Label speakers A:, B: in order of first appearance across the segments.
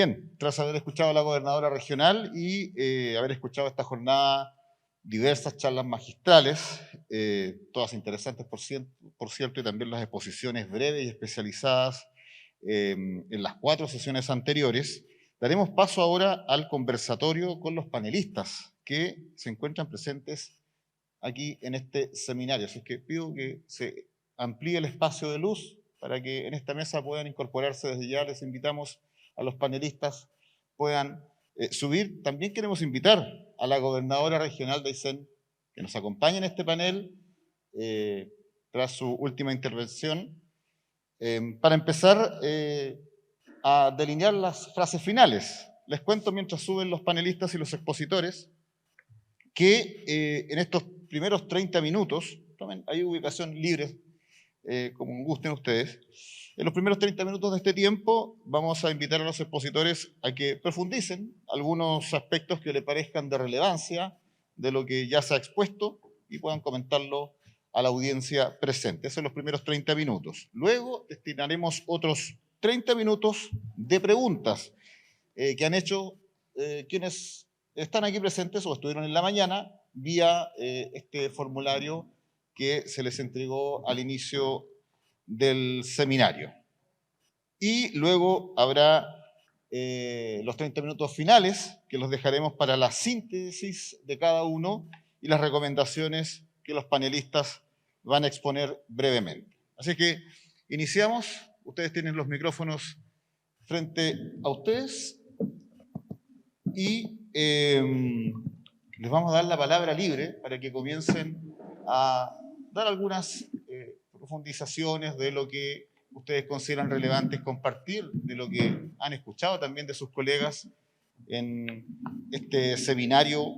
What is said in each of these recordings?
A: Bien, tras haber escuchado a la gobernadora regional y haber escuchado esta jornada diversas charlas magistrales, todas interesantes por cierto, y también las exposiciones breves y especializadas en las 4 sesiones anteriores, daremos paso ahora al conversatorio con los panelistas que se encuentran presentes aquí en este seminario. Así que pido que se amplíe el espacio de luz para que en esta mesa puedan incorporarse desde ya. Les invitamos a los panelistas puedan subir. También queremos invitar a la gobernadora regional de Aysén que nos acompañe en este panel tras su última intervención para empezar a delinear las frases finales. Les cuento mientras suben los panelistas y los expositores que en estos primeros 30 minutos, tomen, hay ubicación libre, como gusten ustedes, en los primeros 30 minutos de este tiempo vamos a invitar a los expositores a que profundicen algunos aspectos que les parezcan de relevancia de lo que ya se ha expuesto y puedan comentarlo a la audiencia presente. Esos son los primeros 30 minutos. Luego destinaremos otros 30 minutos de preguntas que han hecho quienes están aquí presentes o estuvieron en la mañana vía este formulario que se les entregó al inicio del seminario. Y luego habrá los 30 minutos finales que los dejaremos para la síntesis de cada uno y las recomendaciones que los panelistas van a exponer brevemente. Así que iniciamos. Ustedes tienen los micrófonos frente a ustedes y les vamos a dar la palabra libre para que comiencen a dar algunas profundizaciones de lo que ustedes consideran relevantes compartir, de lo que han escuchado también de sus colegas en este seminario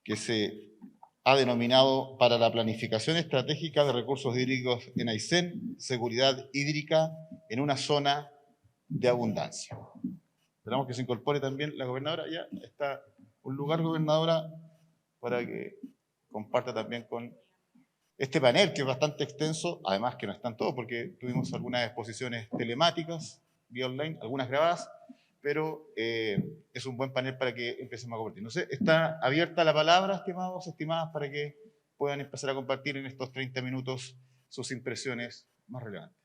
A: que se ha denominado para la planificación estratégica de recursos hídricos en Aysén, seguridad hídrica en una zona de abundancia. Esperamos que se incorpore también la gobernadora. Ya está un lugar, gobernadora, para que comparta también con este panel, que es bastante extenso, además que no están todos, porque tuvimos algunas exposiciones telemáticas, vía online, algunas grabadas, pero es un buen panel para que empecemos a compartir. No sé, está abierta la palabra, estimados, estimadas, para que puedan empezar a compartir en estos 30 minutos sus impresiones más relevantes.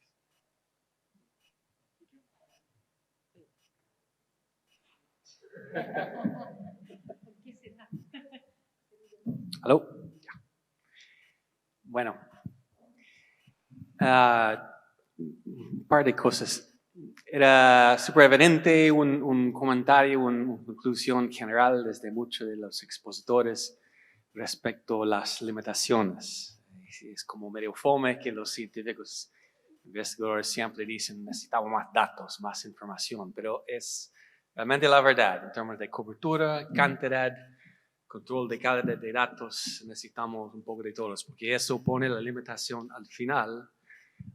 B: ¿Aló? Bueno, un par de cosas. Era súper evidente un comentario, una conclusión general desde muchos de los expositores respecto a las limitaciones. Es como medio fome que los científicos investigadores siempre dicen necesitamos más datos, más información, pero es realmente la verdad en términos de cobertura, cantidad, control de calidad de datos, necesitamos un poco de todos, porque eso pone la limitación al final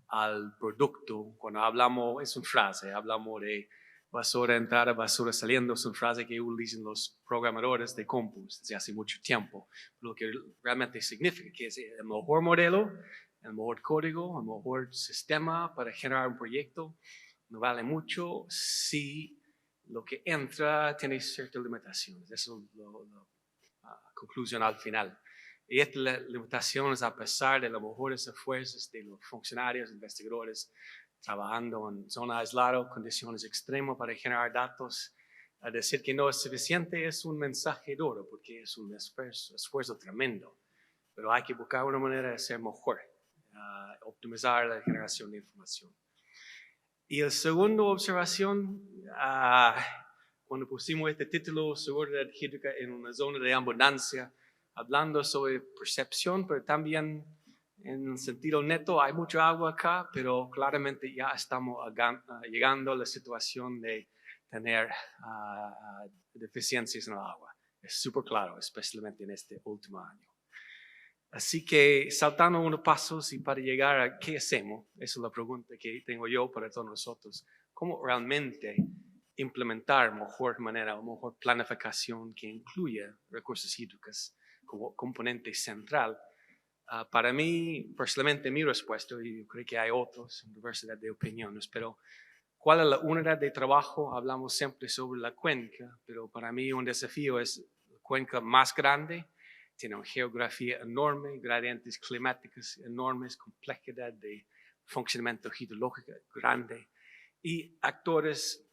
B: al producto. Cuando hablamos, es una frase, hablamos de basura entrada, basura saliendo, es una frase que utilizan los programadores de compus desde hace mucho tiempo. Lo que realmente significa que es el mejor modelo, el mejor código, el mejor sistema para generar un proyecto no vale mucho si lo que entra tiene ciertas limitaciones. Eso es la conclusión al final. Y estas limitaciones, a pesar de los mejores esfuerzos de los funcionarios, investigadores, trabajando en zona aislada, condiciones extremas para generar datos, a decir que no es suficiente es un mensaje duro, porque es un esfuerzo tremendo. Pero hay que buscar una manera de ser mejor, optimizar la generación de información. Y la segunda observación, cuando pusimos este título, seguridad hídrica en una zona de abundancia, hablando sobre percepción, pero también en sentido neto, hay mucha agua acá, pero claramente ya estamos llegando a la situación de tener deficiencias en el agua. Es súper claro, especialmente en este último año. Así que saltando unos pasos y para llegar a qué hacemos, esa es la pregunta que tengo yo para todos nosotros. ¿Cómo realmente implementar mejor manera o mejor planificación que incluya recursos hídricos como componente central? Para mí, personalmente, mi respuesta, y yo creo que hay otros, diversidad de opiniones, pero ¿Cuál es la unidad de trabajo? Hablamos siempre sobre la cuenca, pero para mí un desafío es la cuenca más grande, tiene una geografía enorme, gradientes climáticos enormes, complejidad de funcionamiento hidrológico grande y actores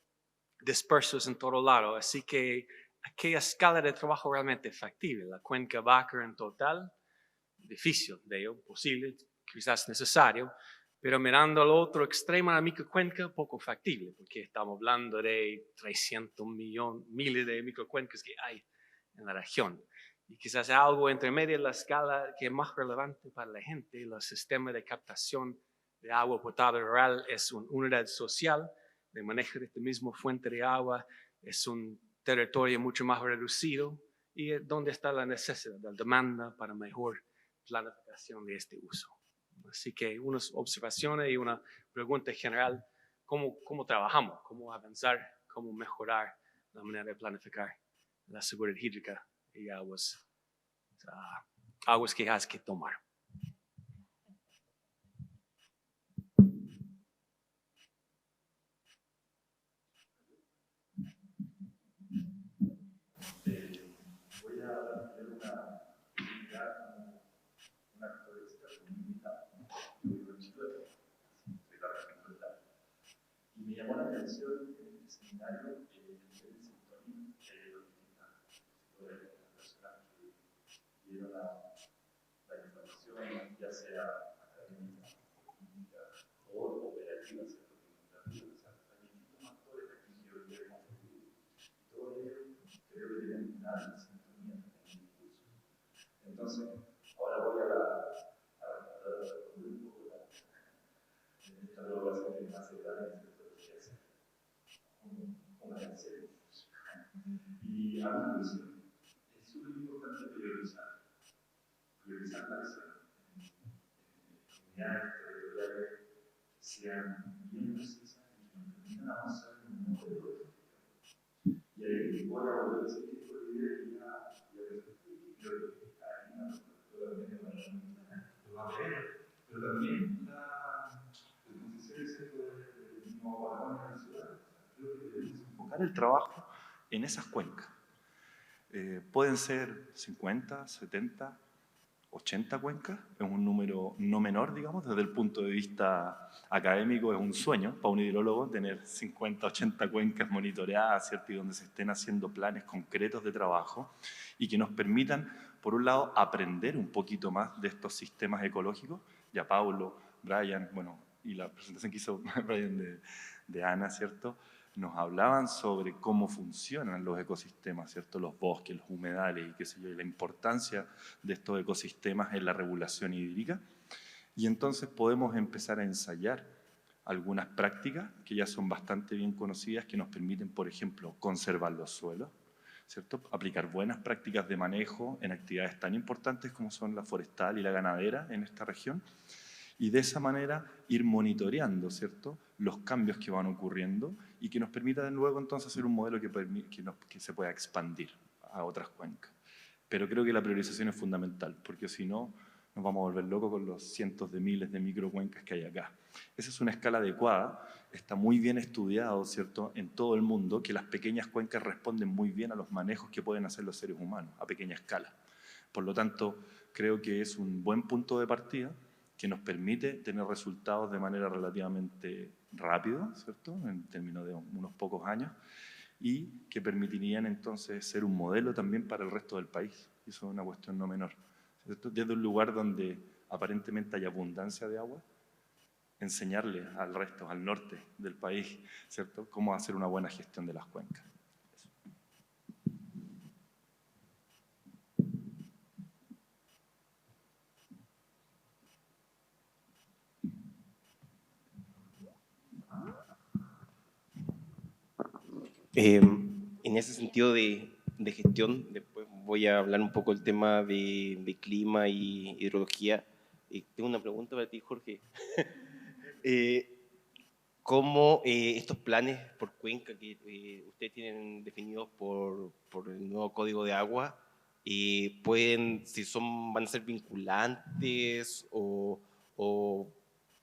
B: dispersos en todo lado. Así que aquella escala de trabajo realmente es factible. La cuenca Baker en total, difícil de ello, posible, quizás necesario, pero mirando al otro extremo, la microcuenca, poco factible, porque estamos hablando de 300 miles de microcuencas que hay en la región. Y quizás algo entre medio de la escala que es más relevante para la gente, el sistema de captación de agua potable rural es una unidad social de manejo de esta misma fuente de agua, es un territorio mucho más reducido y es donde está la necesidad, la demanda para mejor planificación de este uso. Así que unas observaciones y una pregunta general, ¿cómo trabajamos? ¿Cómo avanzar? ¿Cómo mejorar la manera de planificar la seguridad hídrica y aguas que hay que tomar?
C: Voy a tener una actividad como un actor externo invitado. Yo vivo en Chile, soy la región total. Y me llamó la atención en este seminario el nivel de sintonía que hay de los distintos expositores internacionales que dieron la información, ya sea académica, política o operativa, ¿cierto? O sea, hay distintos actores aquí que hoy día hemos tenido. Y todos ellos creo que tienen una sintonía en el discurso. Entonces, ahora voy a responder un poco esta provocación que me hace Daniel, que hace una serie. Y a mi juicio, es súper importante priorizar la acción en unidades territoriales que sean bien precisas y que nos permitan avanzar en un modelo de gestión. Y ahí voy a volver a decir que esto viene ya creo que hay una perspectiva también de manera lo va a ver, pero también el consistencia del mismo Barón en la ciudad. Creo que debemos enfocar el trabajo en esas cuencas. Pueden ser 50, 70, 80 cuencas, es un número no menor, digamos, desde el punto de vista académico es un sueño para un hidrólogo tener 50, 80 cuencas monitoreadas, ¿cierto? Y donde se estén haciendo planes concretos de trabajo y que nos permitan, por un lado, aprender un poquito más de estos sistemas ecológicos. Ya Paulo, Brian, bueno, y la presentación que hizo Brian de Ana, ¿cierto? Nos hablaban sobre cómo funcionan los ecosistemas, ¿cierto? Los bosques, los humedales y qué sé yo, y la importancia de estos ecosistemas en la regulación hídrica. Y entonces podemos empezar a ensayar algunas prácticas que ya son bastante bien conocidas que nos permiten, por ejemplo, conservar los suelos, ¿cierto? Aplicar buenas prácticas de manejo en actividades tan importantes como son la forestal y la ganadera en esta región. Y de esa manera ir monitoreando, ¿cierto?, los cambios que van ocurriendo y que nos permita luego entonces hacer un modelo que se pueda expandir a otras cuencas. Pero creo que la priorización es fundamental, porque si no, nos vamos a volver locos con los cientos de miles de microcuencas que hay acá. Esa es una escala adecuada, está muy bien estudiado, ¿cierto?, en todo el mundo, que las pequeñas cuencas responden muy bien a los manejos que pueden hacer los seres humanos a pequeña escala. Por lo tanto, creo que es un buen punto de partida que nos permite tener resultados de manera relativamente rápida, ¿cierto?, en términos de unos pocos años, y que permitirían entonces ser un modelo también para el resto del país. Eso es una cuestión no menor, ¿cierto? Desde un lugar donde aparentemente hay abundancia de agua, enseñarle al resto, al norte del país, ¿cierto?, cómo hacer una buena gestión de las cuencas.
D: En ese sentido de gestión, después voy a hablar un poco del tema de clima y hidrología. Tengo una pregunta para ti, Jorge. ¿Cómo estos planes por cuenca que ustedes tienen definidos por el nuevo Código de Agua, pueden, si van a ser vinculantes o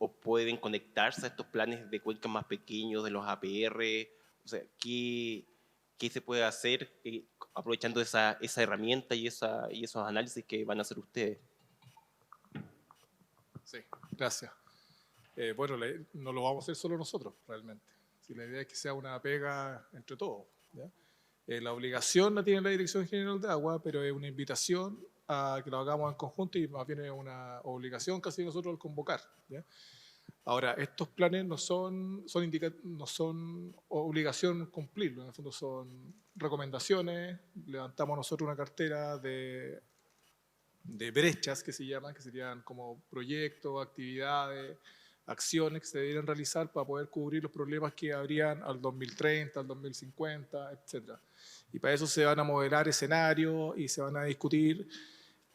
D: o pueden conectarse a estos planes de cuencas más pequeños, de los APR? O sea, ¿qué se puede hacer aprovechando esa herramienta y esos análisis que van a hacer ustedes?
E: Sí, gracias. Bueno, no lo vamos a hacer solo nosotros, realmente. Si la idea es que sea una pega entre todos, ¿ya? La obligación la tiene la Dirección General de Agua, pero es una invitación a que lo hagamos en conjunto y más bien es una obligación casi nosotros al convocar, ¿ya? Ahora, estos planes no son obligación cumplirlo, en el fondo son recomendaciones. Levantamos nosotros una cartera de brechas que se llaman, que serían como proyectos, actividades, acciones que se deberían realizar para poder cubrir los problemas que habrían al 2030, al 2050, etc. Y para eso se van a modelar escenarios y se van a discutir,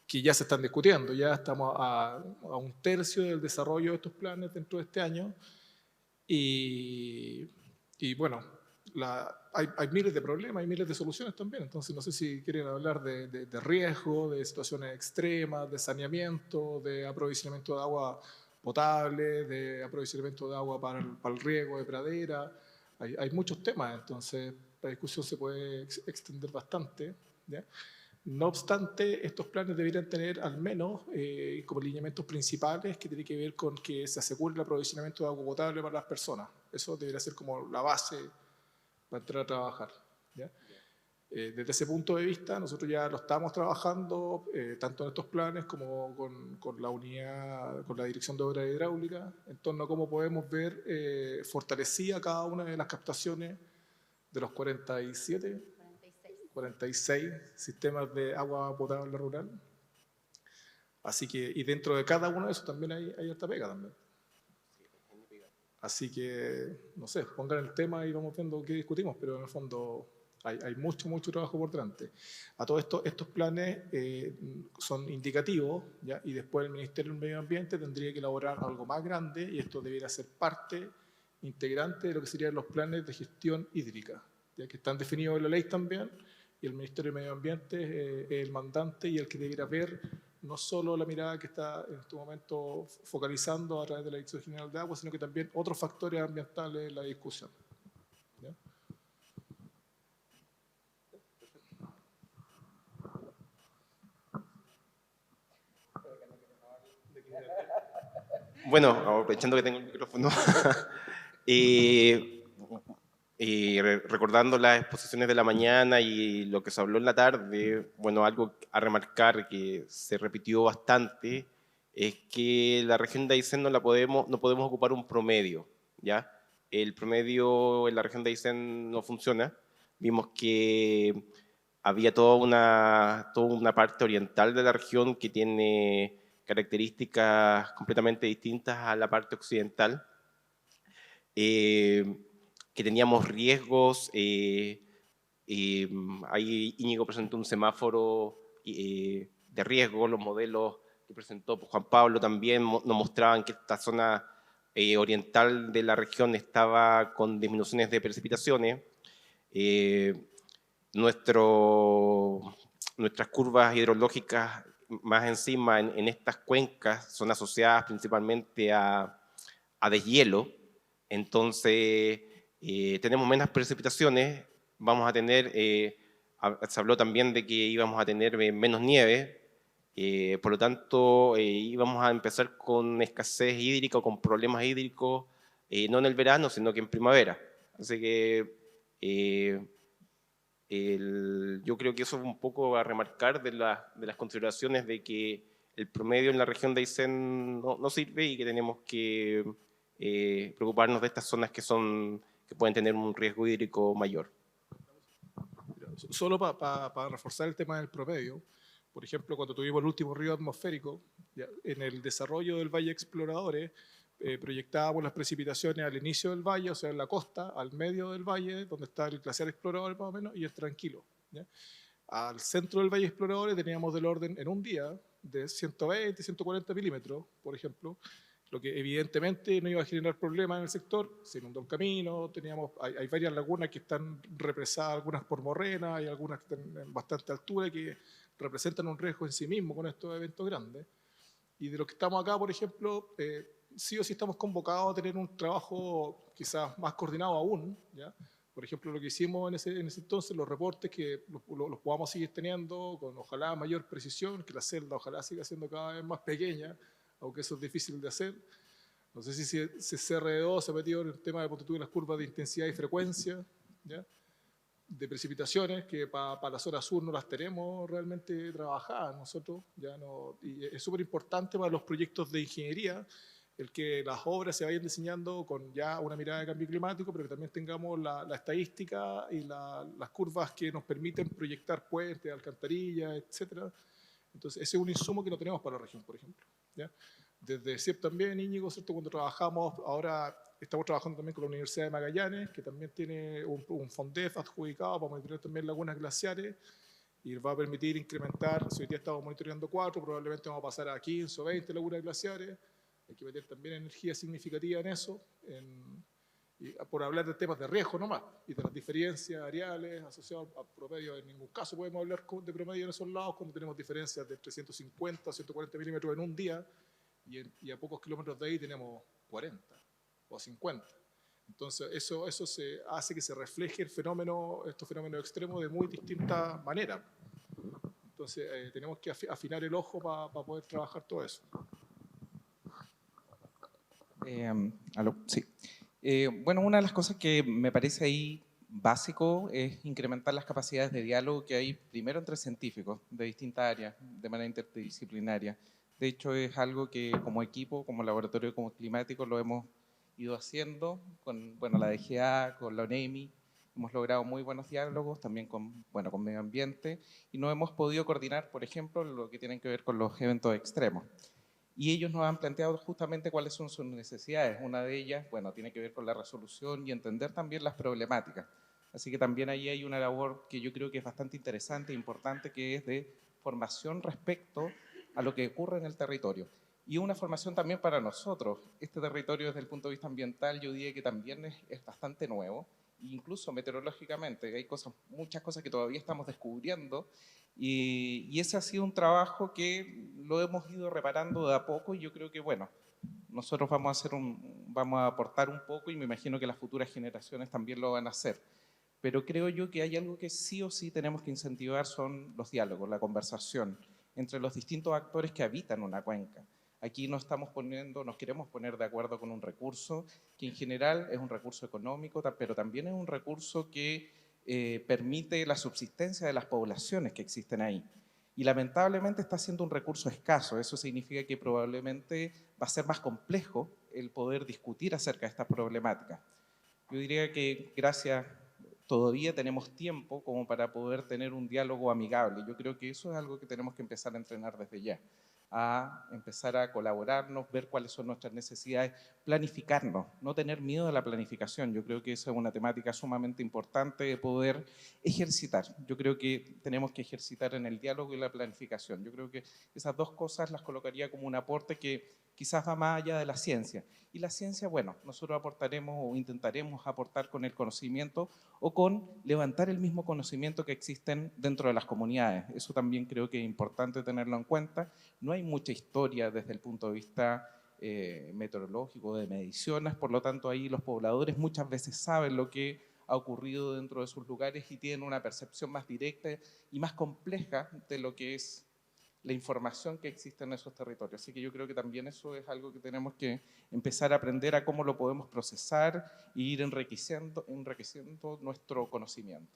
E: que ya se están discutiendo, ya estamos a un tercio del desarrollo de estos planes dentro de este año y bueno, hay miles de problemas, hay miles de soluciones también, entonces no sé si quieren hablar de riesgo, de situaciones extremas, de saneamiento, de aprovisionamiento de agua potable, de aprovisionamiento de agua para el riego de pradera, hay muchos temas, entonces la discusión se puede extender bastante, ¿ya? No obstante, estos planes deberían tener al menos como lineamientos principales que tienen que ver con que se asegure el aprovisionamiento de agua potable para las personas. Eso debería ser como la base para entrar a trabajar, ¿ya? Desde ese punto de vista, nosotros ya lo estamos trabajando tanto en estos planes como con la unidad, con la Dirección de Obras Hidráulicas, en torno a cómo podemos ver fortalecida cada una de las captaciones de los 46 sistemas de agua potable rural. Así que, y dentro de cada uno de esos también hay harta pega también. Así que, no sé, pongan el tema y vamos viendo qué discutimos, pero en el fondo hay mucho trabajo por delante. A todo esto, estos planes son indicativos, ¿ya? Y después el Ministerio del Medio Ambiente tendría que elaborar algo más grande y esto debería ser parte integrante de lo que serían los planes de gestión hídrica, ya que están definidos en la ley también, y el Ministerio del Medio Ambiente es el mandante y el que debiera ver no solo la mirada que está en este momento focalizando a través de la Dirección General de Agua, sino que también otros factores ambientales en la discusión, ¿ya?
D: Bueno, aprovechando que tengo el micrófono, recordando las exposiciones de la mañana y lo que se habló en la tarde, bueno, algo a remarcar que se repitió bastante es que la región de Aysén no podemos ocupar un promedio, ¿ya? El promedio en la región de Aysén no funciona. Vimos que había toda una parte oriental de la región que tiene características completamente distintas a la parte occidental. Que teníamos riesgos, ahí Íñigo presentó un semáforo de riesgo, los modelos que presentó Juan Pablo también nos mostraban que esta zona oriental de la región estaba con disminuciones de precipitaciones. Nuestras curvas hidrológicas más encima en estas cuencas son asociadas principalmente a deshielo. Entonces, tenemos menos precipitaciones, vamos a tener, se habló también de que íbamos a tener menos nieve, por lo tanto, íbamos a empezar con escasez hídrica o con problemas hídricos, no en el verano, sino que en primavera. Así que yo creo que eso es un poco a remarcar de las consideraciones de que el promedio en la región de Aysén no sirve y que tenemos que preocuparnos de estas zonas que pueden tener un riesgo hídrico mayor.
E: Solo para reforzar el tema del promedio, por ejemplo, cuando tuvimos el último río atmosférico, ya, en el desarrollo del Valle Exploradores, proyectábamos las precipitaciones al inicio del valle, o sea, en la costa, al medio del valle, donde está el glaciar Exploradores más o menos, y es tranquilo, ¿ya? Al centro del Valle Exploradores teníamos del orden en un día de 120, 140 milímetros, por ejemplo, lo que evidentemente no iba a generar problemas en el sector. Se inundó el camino, hay varias lagunas que están represadas, algunas por morrena, hay algunas que están en bastante altura que representan un riesgo en sí mismo con estos eventos grandes. Y de lo que estamos acá, por ejemplo, sí o sí estamos convocados a tener un trabajo quizás más coordinado aún, ¿ya? Por ejemplo, lo que hicimos en ese entonces, los reportes que los podamos seguir teniendo con ojalá mayor precisión, que la celda ojalá siga siendo cada vez más pequeña, aunque eso es difícil de hacer. No sé si CRD2 se ha metido en el tema de las curvas de intensidad y frecuencia, ¿ya? De precipitaciones, que para la zona sur no las tenemos realmente trabajadas nosotros, ya no, y es súper importante para los proyectos de ingeniería el que las obras se vayan diseñando con ya una mirada de cambio climático, pero que también tengamos la estadística y las curvas que nos permiten proyectar puentes, alcantarillas, etcétera. Entonces, ese es un insumo que no tenemos para la región, por ejemplo, ¿ya? Desde CIEP también, Íñigo, ¿cierto? Cuando trabajamos, ahora estamos trabajando también con la Universidad de Magallanes, que también tiene un FONDEF adjudicado para monitorear también lagunas glaciares y va a permitir incrementar, si hoy día estamos monitoreando 4, probablemente vamos a pasar a 15 o 20 lagunas glaciares. Hay que meter también energía significativa en eso, y por hablar de temas de riesgo nomás, y de las diferencias areales asociadas a promedio. En ningún caso podemos hablar de promedio en esos lados cuando tenemos diferencias de 350 a 140 milímetros en un día, y a pocos kilómetros de ahí tenemos 40 o 50. Entonces eso se hace que se refleje estos fenómenos extremos de muy distintas maneras. Entonces tenemos que afinar el ojo para poder trabajar todo eso.
F: ¿Aló? Sí. Bueno, una de las cosas que me parece ahí básico es incrementar las capacidades de diálogo que hay primero entre científicos de distintas áreas, de manera interdisciplinaria. De hecho, es algo que como equipo, como laboratorio como climático, lo hemos ido haciendo con la DGA, con la ONEMI. Hemos logrado muy buenos diálogos, también con medio ambiente, y no hemos podido coordinar, por ejemplo, lo que tiene que ver con los eventos extremos. Y ellos nos han planteado justamente cuáles son sus necesidades. Una de ellas, tiene que ver con la resolución y entender también las problemáticas. Así que también ahí hay una labor que yo creo que es bastante interesante e importante, que es de formación respecto a lo que ocurre en el territorio. Y una formación también para nosotros. Este territorio desde el punto de vista ambiental yo diría que también es bastante nuevo, incluso meteorológicamente. Hay muchas cosas que todavía estamos descubriendo, y ese ha sido un trabajo que lo hemos ido reparando de a poco, y yo creo que, nosotros vamos a aportar un poco, y me imagino que las futuras generaciones también lo van a hacer. Pero creo yo que hay algo que sí o sí tenemos que incentivar, son los diálogos, la conversación entre los distintos actores que habitan una cuenca. Aquí nos queremos poner de acuerdo con un recurso que en general es un recurso económico, pero también es un recurso que permite la subsistencia de las poblaciones que existen ahí. Y lamentablemente está siendo un recurso escaso. Eso significa que probablemente va a ser más complejo el poder discutir acerca de estas problemáticas. Yo diría que todavía tenemos tiempo como para poder tener un diálogo amigable. Yo creo que eso es algo que tenemos que empezar a entrenar desde ya, a empezar a colaborarnos, ver cuáles son nuestras necesidades, planificarnos, no tener miedo a la planificación. Yo creo que esa es una temática sumamente importante de poder ejercitar. Yo creo que tenemos que ejercitar en el diálogo y la planificación. Yo creo que esas dos cosas las colocaría como un aporte que quizás va más allá de la ciencia. Y la ciencia, nosotros aportaremos o intentaremos aportar con el conocimiento o con levantar el mismo conocimiento que existen dentro de las comunidades. Eso también creo que es importante tenerlo en cuenta. No hay mucha historia desde el punto de vista meteorológico, de mediciones, por lo tanto ahí los pobladores muchas veces saben lo que ha ocurrido dentro de sus lugares y tienen una percepción más directa y más compleja de lo que es la información que existe en esos territorios. Así que yo creo que también eso es algo que tenemos que empezar a aprender a cómo lo podemos procesar e ir enriqueciendo nuestro conocimiento.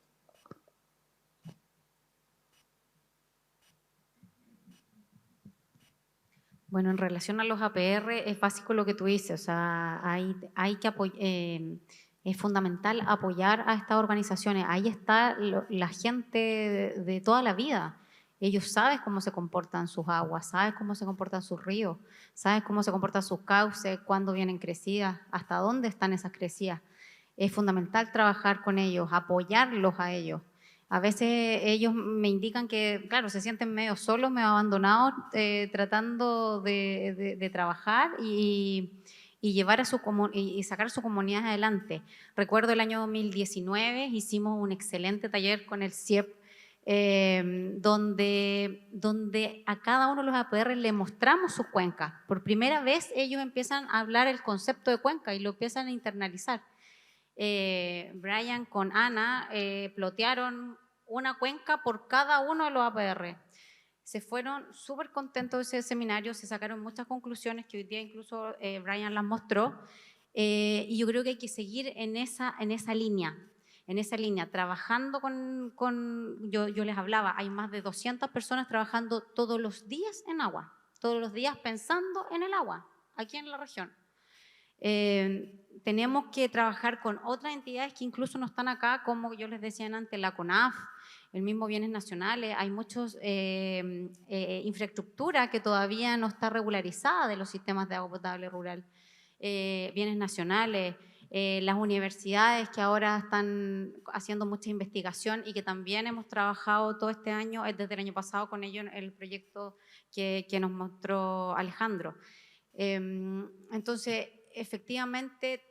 G: Bueno, en relación a los APR, es básico lo que tú dices, o sea, hay que es fundamental apoyar a estas organizaciones. Ahí está la gente de toda la vida. Ellos saben cómo se comportan sus aguas, saben cómo se comportan sus ríos, saben cómo se comportan sus cauces, cuándo vienen crecidas, hasta dónde están esas crecidas. Es fundamental trabajar con ellos, apoyarlos a ellos. A veces ellos me indican que, claro, se sienten medio solos, medio abandonados, tratando de trabajar y llevar y sacar su comunidad adelante. Recuerdo el año 2019, hicimos un excelente taller con el CIEP donde a cada uno de los APR le mostramos sus cuencas. Por primera vez ellos empiezan a hablar el concepto de cuenca y lo empiezan a internalizar. Brian con Ana plotearon una cuenca por cada uno de los APR. Se fueron súper contentos de ese seminario, se sacaron muchas conclusiones que hoy día incluso Brian las mostró, y yo creo que hay que seguir en esa línea, trabajando yo les hablaba, hay más de 200 personas trabajando todos los días en agua, todos los días pensando en el agua, aquí en la región. Tenemos que trabajar con otras entidades que incluso no están acá, como yo les decía antes, la CONAF, el mismo Bienes Nacionales. Hay muchos infraestructura que todavía no está regularizada de los sistemas de agua potable rural. Bienes Nacionales, las universidades que ahora están haciendo mucha investigación y que también hemos trabajado todo este año, desde el año pasado con ellos, en el proyecto que nos mostró Alejandro. Entonces, efectivamente,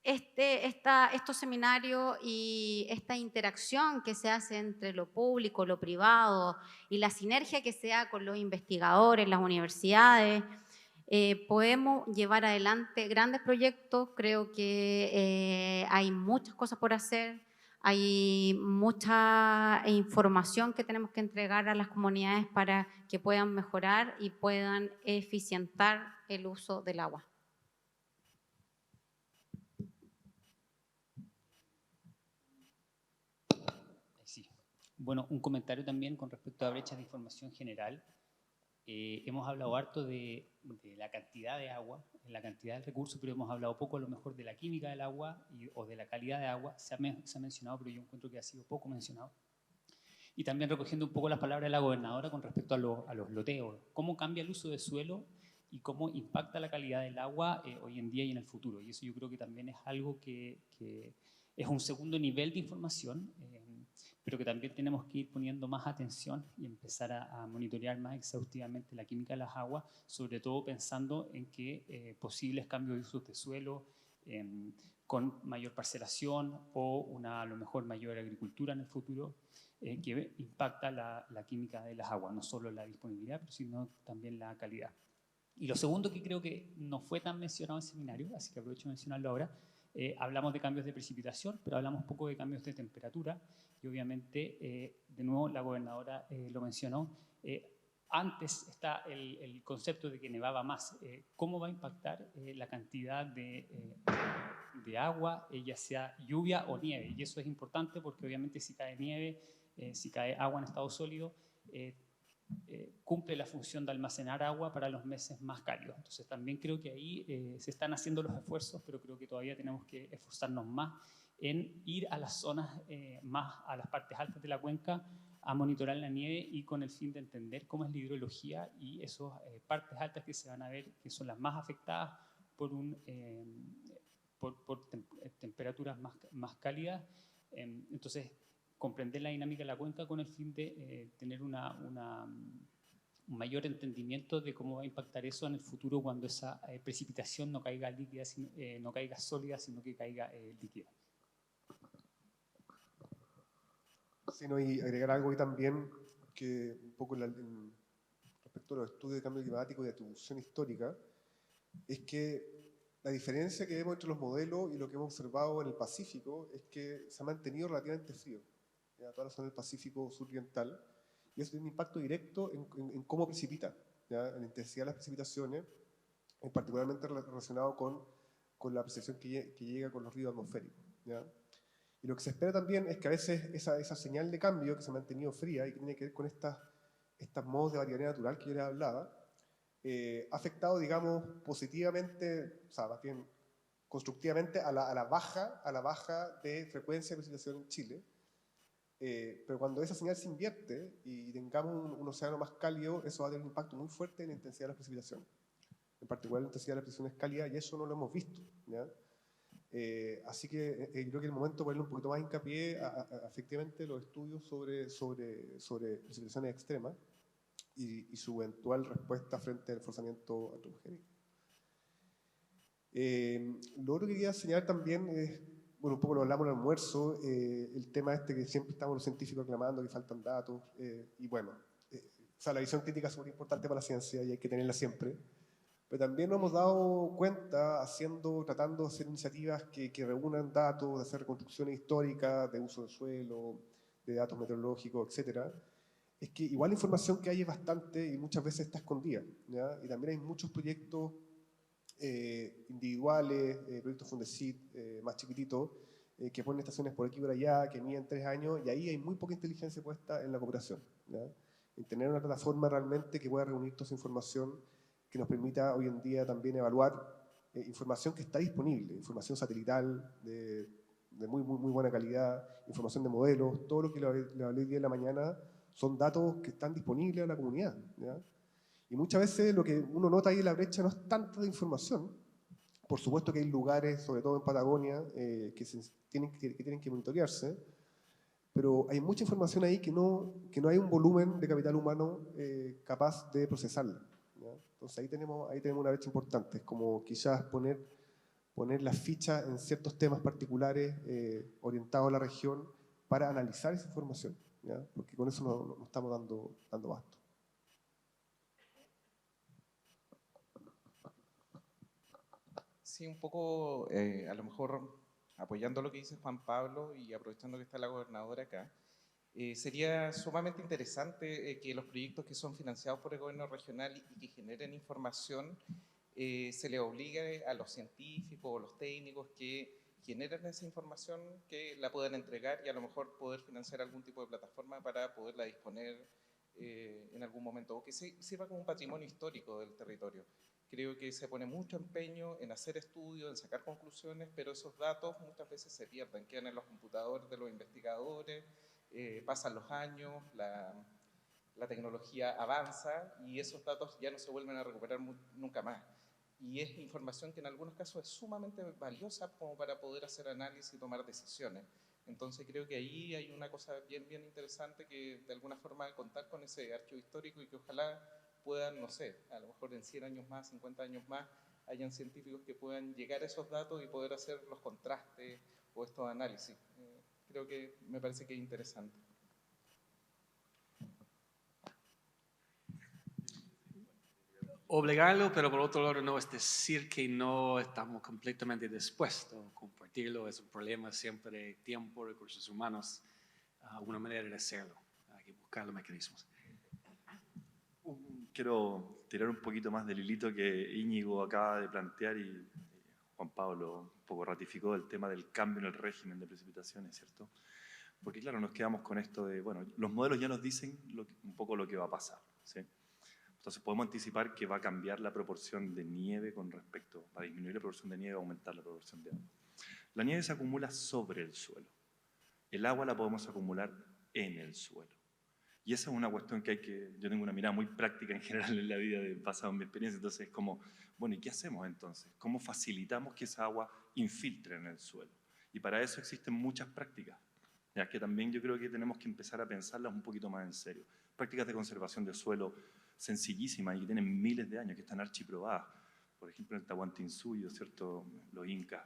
G: estos seminarios y esta interacción que se hace entre lo público, lo privado y la sinergia que se da con los investigadores, las universidades, podemos llevar adelante grandes proyectos. Creo que hay muchas cosas por hacer, hay mucha información que tenemos que entregar a las comunidades para que puedan mejorar y puedan eficientar el uso del agua.
H: Sí. Bueno, un comentario también con respecto a brechas de información general. Hemos hablado harto de la cantidad de agua, la cantidad de recursos, pero hemos hablado poco a lo mejor de la química del agua o de la calidad de agua. Se ha mencionado, pero yo encuentro que ha sido poco mencionado. Y también recogiendo un poco las palabras de la gobernadora con respecto a los loteos. ¿Cómo cambia el uso de suelo y cómo impacta la calidad del agua hoy en día y en el futuro? Y eso yo creo que también es algo que es un segundo nivel de información, pero que también tenemos que ir poniendo más atención y empezar a monitorear más exhaustivamente la química de las aguas, sobre todo pensando en que posibles cambios de usos de suelo con mayor parcelación o a lo mejor mayor agricultura en el futuro, que impacta la química de las aguas, no solo la disponibilidad, sino también la calidad. Y lo segundo que creo que no fue tan mencionado en el seminario, así que aprovecho de mencionarlo ahora, hablamos de cambios de precipitación, pero hablamos poco de cambios de temperatura, y obviamente, de nuevo, la gobernadora lo mencionó, antes está el concepto de que nevaba más. ¿Cómo va a impactar la cantidad de agua, ya sea lluvia o nieve? Y eso es importante porque obviamente si cae nieve, si cae agua en estado sólido, cumple la función de almacenar agua para los meses más cálidos. Entonces también creo que ahí se están haciendo los esfuerzos, pero creo que todavía tenemos que esforzarnos más en ir a las zonas más a las partes altas de la cuenca a monitorar la nieve y con el fin de entender cómo es la hidrología y esas partes altas que se van a ver que son las más afectadas por temperaturas más cálidas. Entonces, comprender la dinámica de la cuenca con el fin de tener un mayor entendimiento de cómo va a impactar eso en el futuro cuando esa precipitación no caiga líquida, no caiga sólida, sino que caiga líquida.
I: Sí, no, y agregar algo ahí también, que un poco respecto a los estudios de cambio climático y de atribución histórica, es que la diferencia que vemos entre los modelos y lo que hemos observado en el Pacífico es que se ha mantenido relativamente frío, ¿ya? Toda la zona del Pacífico suroriental, y eso tiene un impacto directo en cómo precipita, ¿ya? En la intensidad de las precipitaciones, particularmente relacionado con la precipitación que llega con los ríos atmosféricos, ¿ya? Y lo que se espera también es que a veces esa señal de cambio que se ha mantenido fría y que tiene que ver con estas modos de variabilidad natural que yo les hablaba, ha afectado, digamos, positivamente, o sea, más bien constructivamente a la baja de frecuencia de precipitación en Chile. Pero cuando esa señal se invierte y tengamos un océano más cálido, eso va a tener un impacto muy fuerte en la intensidad de las precipitaciones. En particular, la intensidad de las precipitaciones cálidas, y eso no lo hemos visto, ¿ya? Así que creo que es el momento de ponerle un poquito más hincapié a efectivamente los estudios sobre precipitaciones extremas y su eventual respuesta frente al forzamiento antropogénico. Lo otro que quería señalar también es bueno, un poco lo hablamos en el almuerzo, el tema este que siempre estamos los científicos reclamando que faltan datos, y bueno, o sea, la visión crítica es muy importante para la ciencia y hay que tenerla siempre, pero también nos hemos dado cuenta tratando de hacer iniciativas que reúnan datos, de hacer reconstrucciones históricas, de uso del suelo, de datos meteorológicos, etcétera, es que igual la información que hay es bastante y muchas veces está escondida, ¿ya? Y también hay muchos proyectos individuales, proyectos Fundesit más chiquititos, que ponen estaciones por aquí y por allá, que miden 3 años, y ahí hay muy poca inteligencia puesta en la cooperación, ¿ya? En tener una plataforma realmente que pueda reunir toda esa información, que nos permita hoy en día también evaluar información que está disponible, información satelital de muy buena calidad, información de modelos, todo lo que le hablé hoy día en la mañana son datos que están disponibles a la comunidad, ¿ya? Y muchas veces lo que uno nota ahí en la brecha no es tanta de información. Por supuesto que hay lugares, sobre todo en Patagonia, que tienen que monitorearse, pero hay mucha información ahí que no hay un volumen de capital humano capaz de procesarla, ¿ya? Entonces ahí tenemos una brecha importante. Es como quizás poner las fichas en ciertos temas particulares orientados a la región para analizar esa información, ¿ya? Porque con eso no estamos dando basto.
F: Sí, un poco, a lo mejor apoyando lo que dice Juan Pablo y aprovechando que está la gobernadora acá, sería sumamente interesante que los proyectos que son financiados por el gobierno regional y que generen información, se les obligue a los científicos o los técnicos que generen esa información, que la puedan entregar y a lo mejor poder financiar algún tipo de plataforma para poderla disponer en algún momento, o que sirva como un patrimonio histórico del territorio. Creo que se pone mucho empeño en hacer estudios, en sacar conclusiones, pero esos datos muchas veces se pierden, quedan en los computadores de los investigadores, pasan los años, la tecnología avanza y esos datos ya no se vuelven a recuperar nunca más. Y es información que en algunos casos es sumamente valiosa como para poder hacer análisis y tomar decisiones. Entonces creo que ahí hay una cosa bien interesante, que de alguna forma contar con ese archivo histórico y que ojalá puedan, no sé, a lo mejor en 100 años más, 50 años más, hayan científicos que puedan llegar a esos datos y poder hacer los contrastes o estos análisis. Creo que me parece que es interesante.
B: Obligarlo, pero por otro lado no es decir que no estamos completamente dispuestos a compartirlo. Es un problema siempre de tiempo, recursos humanos, una manera de hacerlo. Hay que buscar los mecanismos.
C: Quiero tirar un poquito más del hilito que Íñigo acaba de plantear y Juan Pablo un poco ratificó el tema del cambio en el régimen de precipitaciones, ¿cierto? Porque claro, nos quedamos con esto de, bueno, los modelos ya nos dicen un poco lo que va a pasar, ¿sí? Entonces podemos anticipar que va a cambiar la proporción de nieve va a disminuir la proporción de nieve, va a aumentar la proporción de agua. La nieve se acumula sobre el suelo. El agua la podemos acumular en el suelo. Y esa es una cuestión que yo tengo una mirada muy práctica en general en la vida, basada en mi experiencia. Entonces es como, bueno, ¿y qué hacemos entonces? ¿Cómo facilitamos que esa agua infiltre en el suelo? Y para eso existen muchas prácticas, ya que también yo creo que tenemos que empezar a pensarlas un poquito más en serio. Prácticas de conservación de suelo sencillísimas y que tienen miles de años, que están archiprobadas. Por ejemplo, el Tahuantinsuyo, ¿cierto? Los incas,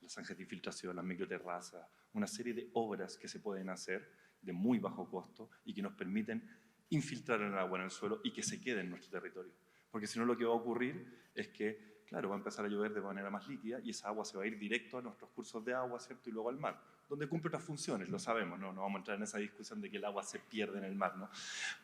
C: las zanjas de infiltración, las microterrazas, una serie de obras que se pueden hacer de muy bajo costo y que nos permiten infiltrar el agua en el suelo y que se quede en nuestro territorio. Porque si no, lo que va a ocurrir es que, claro, va a empezar a llover de manera más líquida y esa agua se va a ir directo a nuestros cursos de agua, ¿cierto? Y luego al mar, donde cumple otras funciones, lo sabemos, no vamos a entrar en esa discusión de que el agua se pierde en el mar, ¿no?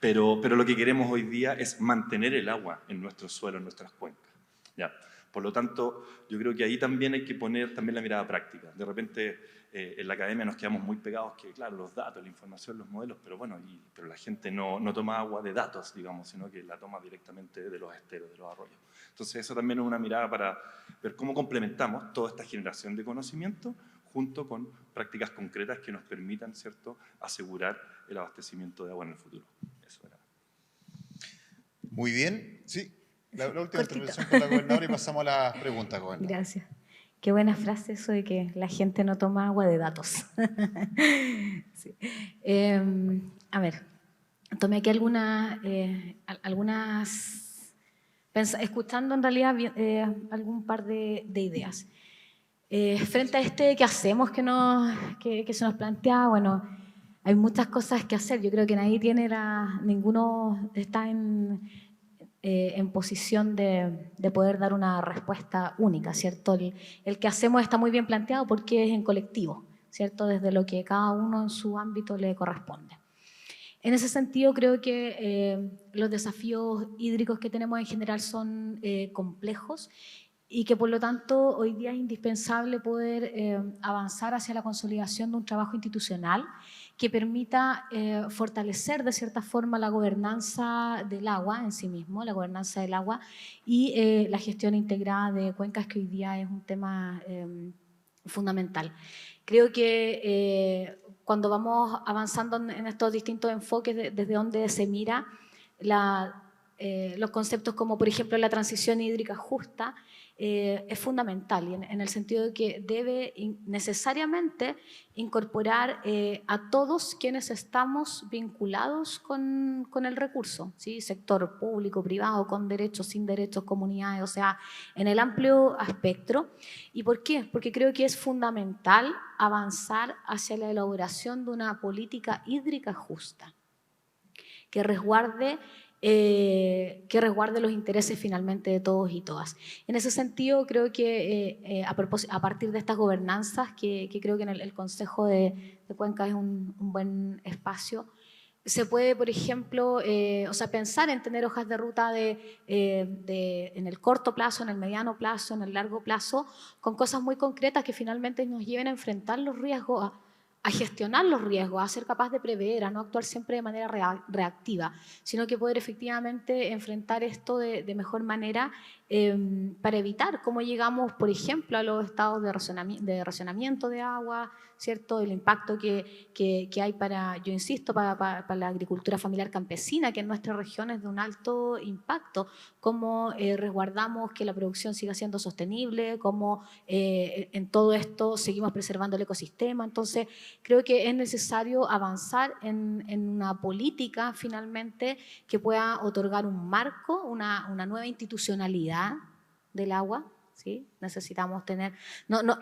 C: Pero lo que queremos hoy día es mantener el agua en nuestro suelo, en nuestras cuencas, ¿ya? Por lo tanto, yo creo que ahí también hay que poner también la mirada práctica. De repente, en la academia nos quedamos muy pegados que, claro, los datos, la información, los modelos, pero bueno, pero la gente no toma agua de datos, digamos, sino que la toma directamente de los esteros, de los arroyos. Entonces, eso también es una mirada para ver cómo complementamos toda esta generación de conocimiento junto con prácticas concretas que nos permitan, ¿cierto?, asegurar el abastecimiento de agua en el futuro. Eso era.
A: Muy bien, sí. La última intervención con la gobernadora y pasamos a las preguntas, gobernadora.
J: Gracias. Qué buena frase eso de que la gente no toma agua de datos. Sí. A ver, tomé aquí algunas escuchando en realidad algún par de ideas. Frente a ¿qué hacemos que se nos plantea? Bueno, hay muchas cosas que hacer. Yo creo que ninguno está en posición de poder dar una respuesta única, ¿cierto? El que hacemos está muy bien planteado porque es en colectivo, ¿cierto? Desde lo que cada uno en su ámbito le corresponde. En ese sentido, creo que los desafíos hídricos que tenemos en general son complejos y que por lo tanto hoy día es indispensable poder avanzar hacia la consolidación de un trabajo institucional que permita fortalecer de cierta forma la gobernanza del agua en sí mismo, la gobernanza del agua y la gestión integrada de cuencas, que hoy día es un tema fundamental. Creo que cuando vamos avanzando en estos distintos enfoques desde donde se mira los conceptos como por ejemplo la transición hídrica justa, es fundamental en el sentido de que debe necesariamente incorporar a todos quienes estamos vinculados con el recurso, ¿sí? Sector público, privado, con derechos, sin derechos, comunidades, o sea, en el amplio espectro. ¿Y por qué? Porque creo que es fundamental avanzar hacia la elaboración de una política hídrica justa que resguarde los intereses finalmente de todos y todas. En ese sentido, creo que a partir de estas gobernanzas, que creo que en el Consejo de Cuenca es un buen espacio, se puede, por ejemplo, pensar en tener hojas de ruta en el corto plazo, en el mediano plazo, en el largo plazo, con cosas muy concretas que finalmente nos lleven a enfrentar los riesgos, a gestionar los riesgos, a ser capaz de prever, a no actuar siempre de manera reactiva, sino que poder efectivamente enfrentar esto de mejor manera para evitar cómo llegamos, por ejemplo, a los estados de racionamiento de agua, ¿cierto? El impacto que hay yo insisto, para la agricultura familiar campesina, que en nuestra región es de un alto impacto, cómo resguardamos que la producción siga siendo sostenible, cómo en todo esto seguimos preservando el ecosistema. Entonces, creo que es necesario avanzar en una política finalmente que pueda otorgar un marco, una nueva institucionalidad del agua, ¿sí? Necesitamos tener...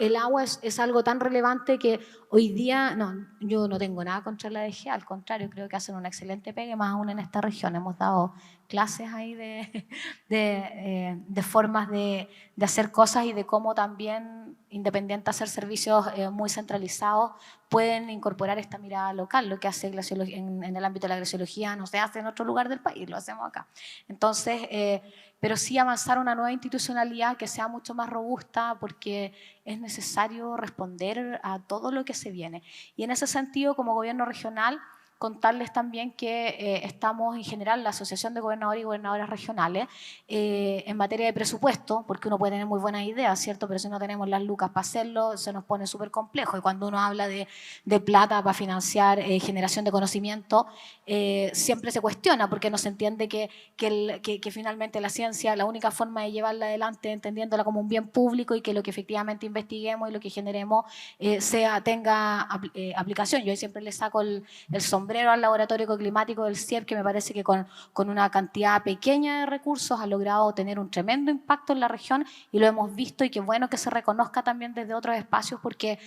J: el agua es algo tan relevante que hoy día, yo no tengo nada contra la DG, al contrario, creo que hacen una excelente pega, más aún en esta región. Hemos dado clases ahí de formas de hacer cosas y de cómo también, independiente de hacer servicios muy centralizados, pueden incorporar esta mirada local. Lo que hace en el ámbito de la glaciología no se hace en otro lugar del país, lo hacemos acá. Entonces, pero sí avanzar una nueva institucionalidad que sea mucho más robusta, porque es necesario responder a todo lo que se viene. Y en ese sentido, como gobierno regional, contarles también que estamos en general, la Asociación de Gobernadores y Gobernadoras Regionales, en materia de presupuesto, porque uno puede tener muy buenas ideas, ¿cierto? Pero si no tenemos las lucas para hacerlo, se nos pone súper complejo. Y cuando uno habla de plata para financiar generación de conocimiento, siempre se cuestiona, porque no se entiende que finalmente la ciencia, la única forma de llevarla adelante, entendiéndola como un bien público, y que lo que efectivamente investiguemos y lo que generemos tenga aplicación. Yo siempre le saco el sombrero al laboratorio ecoclimático del CIEP, que me parece que con una cantidad pequeña de recursos ha logrado tener un tremendo impacto en la región, y lo hemos visto, y qué bueno que se reconozca también desde otros espacios, porque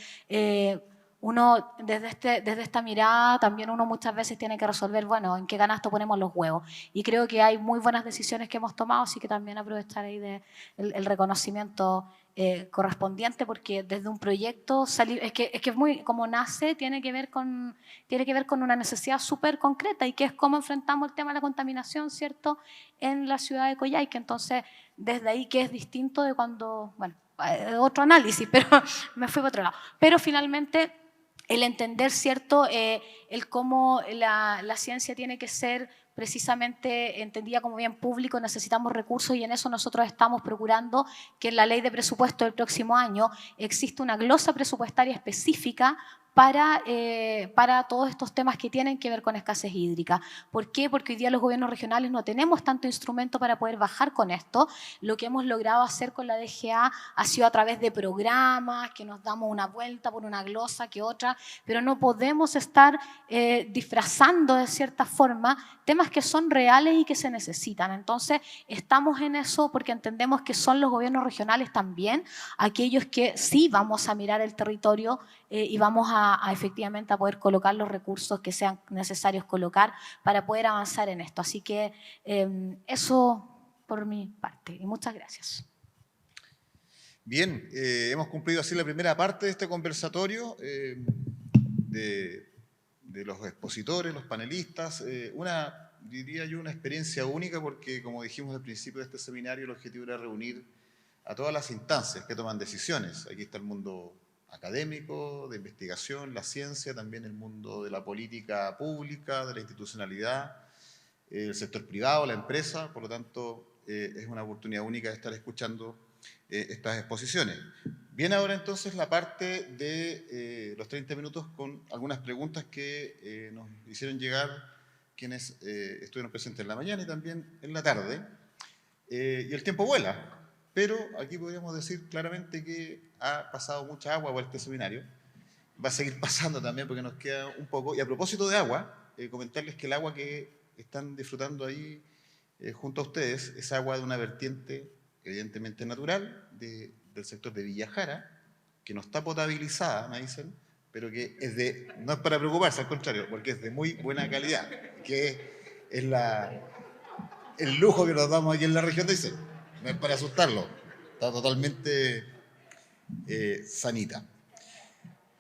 J: uno desde esta mirada también uno muchas veces tiene que resolver, bueno, en qué canasto ponemos los huevos, y creo que hay muy buenas decisiones que hemos tomado, así que también aprovechar ahí el reconocimiento correspondiente, porque desde un proyecto salir, es que es muy, como nace, tiene que ver con una necesidad súper concreta, y que es cómo enfrentamos el tema de la contaminación, ¿cierto?, en la ciudad de Coyhaique. Entonces, desde ahí, que es distinto de cuando, bueno, otro análisis, pero me fui para otro lado. Pero finalmente, el entender, ¿cierto?, el cómo la ciencia tiene que ser precisamente entendida como bien público, necesitamos recursos, y en eso nosotros estamos procurando que en la ley de presupuesto del próximo año exista una glosa presupuestaria específica para todos estos temas que tienen que ver con escasez hídrica. ¿Por qué? Porque hoy día los gobiernos regionales no tenemos tanto instrumento para poder bajar con esto. Lo que hemos logrado hacer con la DGA ha sido a través de programas, que nos damos una vuelta por una glosa que otra, pero no podemos estar disfrazando de cierta forma temas que son reales y que se necesitan. Entonces, estamos en eso porque entendemos que son los gobiernos regionales también aquellos que sí vamos a mirar el territorio y vamos a efectivamente a poder colocar los recursos que sean necesarios colocar para poder avanzar en esto. Así que eso por mi parte. Y muchas gracias.
A: Bien, hemos cumplido así la primera parte de este conversatorio de los expositores, los panelistas. Diría yo, una experiencia única porque, como dijimos al principio de este seminario, el objetivo era reunir a todas las instancias que toman decisiones. Aquí está el mundo académico, de investigación, la ciencia, también el mundo de la política pública, de la institucionalidad, el sector privado, la empresa. Por lo tanto, es una oportunidad única de estar escuchando estas exposiciones. Bien, ahora entonces la parte de los 30 minutos con algunas preguntas que nos hicieron llegar quienes estuvieron presentes en la mañana y también en la tarde. Y el tiempo vuela. Pero aquí podríamos decir claramente que ha pasado mucha agua por este seminario. Va a seguir pasando también porque nos queda un poco. Y a propósito de agua, comentarles que el agua que están disfrutando ahí junto a ustedes es agua de una vertiente evidentemente natural del sector de Villajara, que no está potabilizada, me dicen, pero que no es para preocuparse, al contrario, porque es de muy buena calidad, que es el lujo que nos damos aquí en la región de Aysén. No es para asustarlo, está totalmente sanita.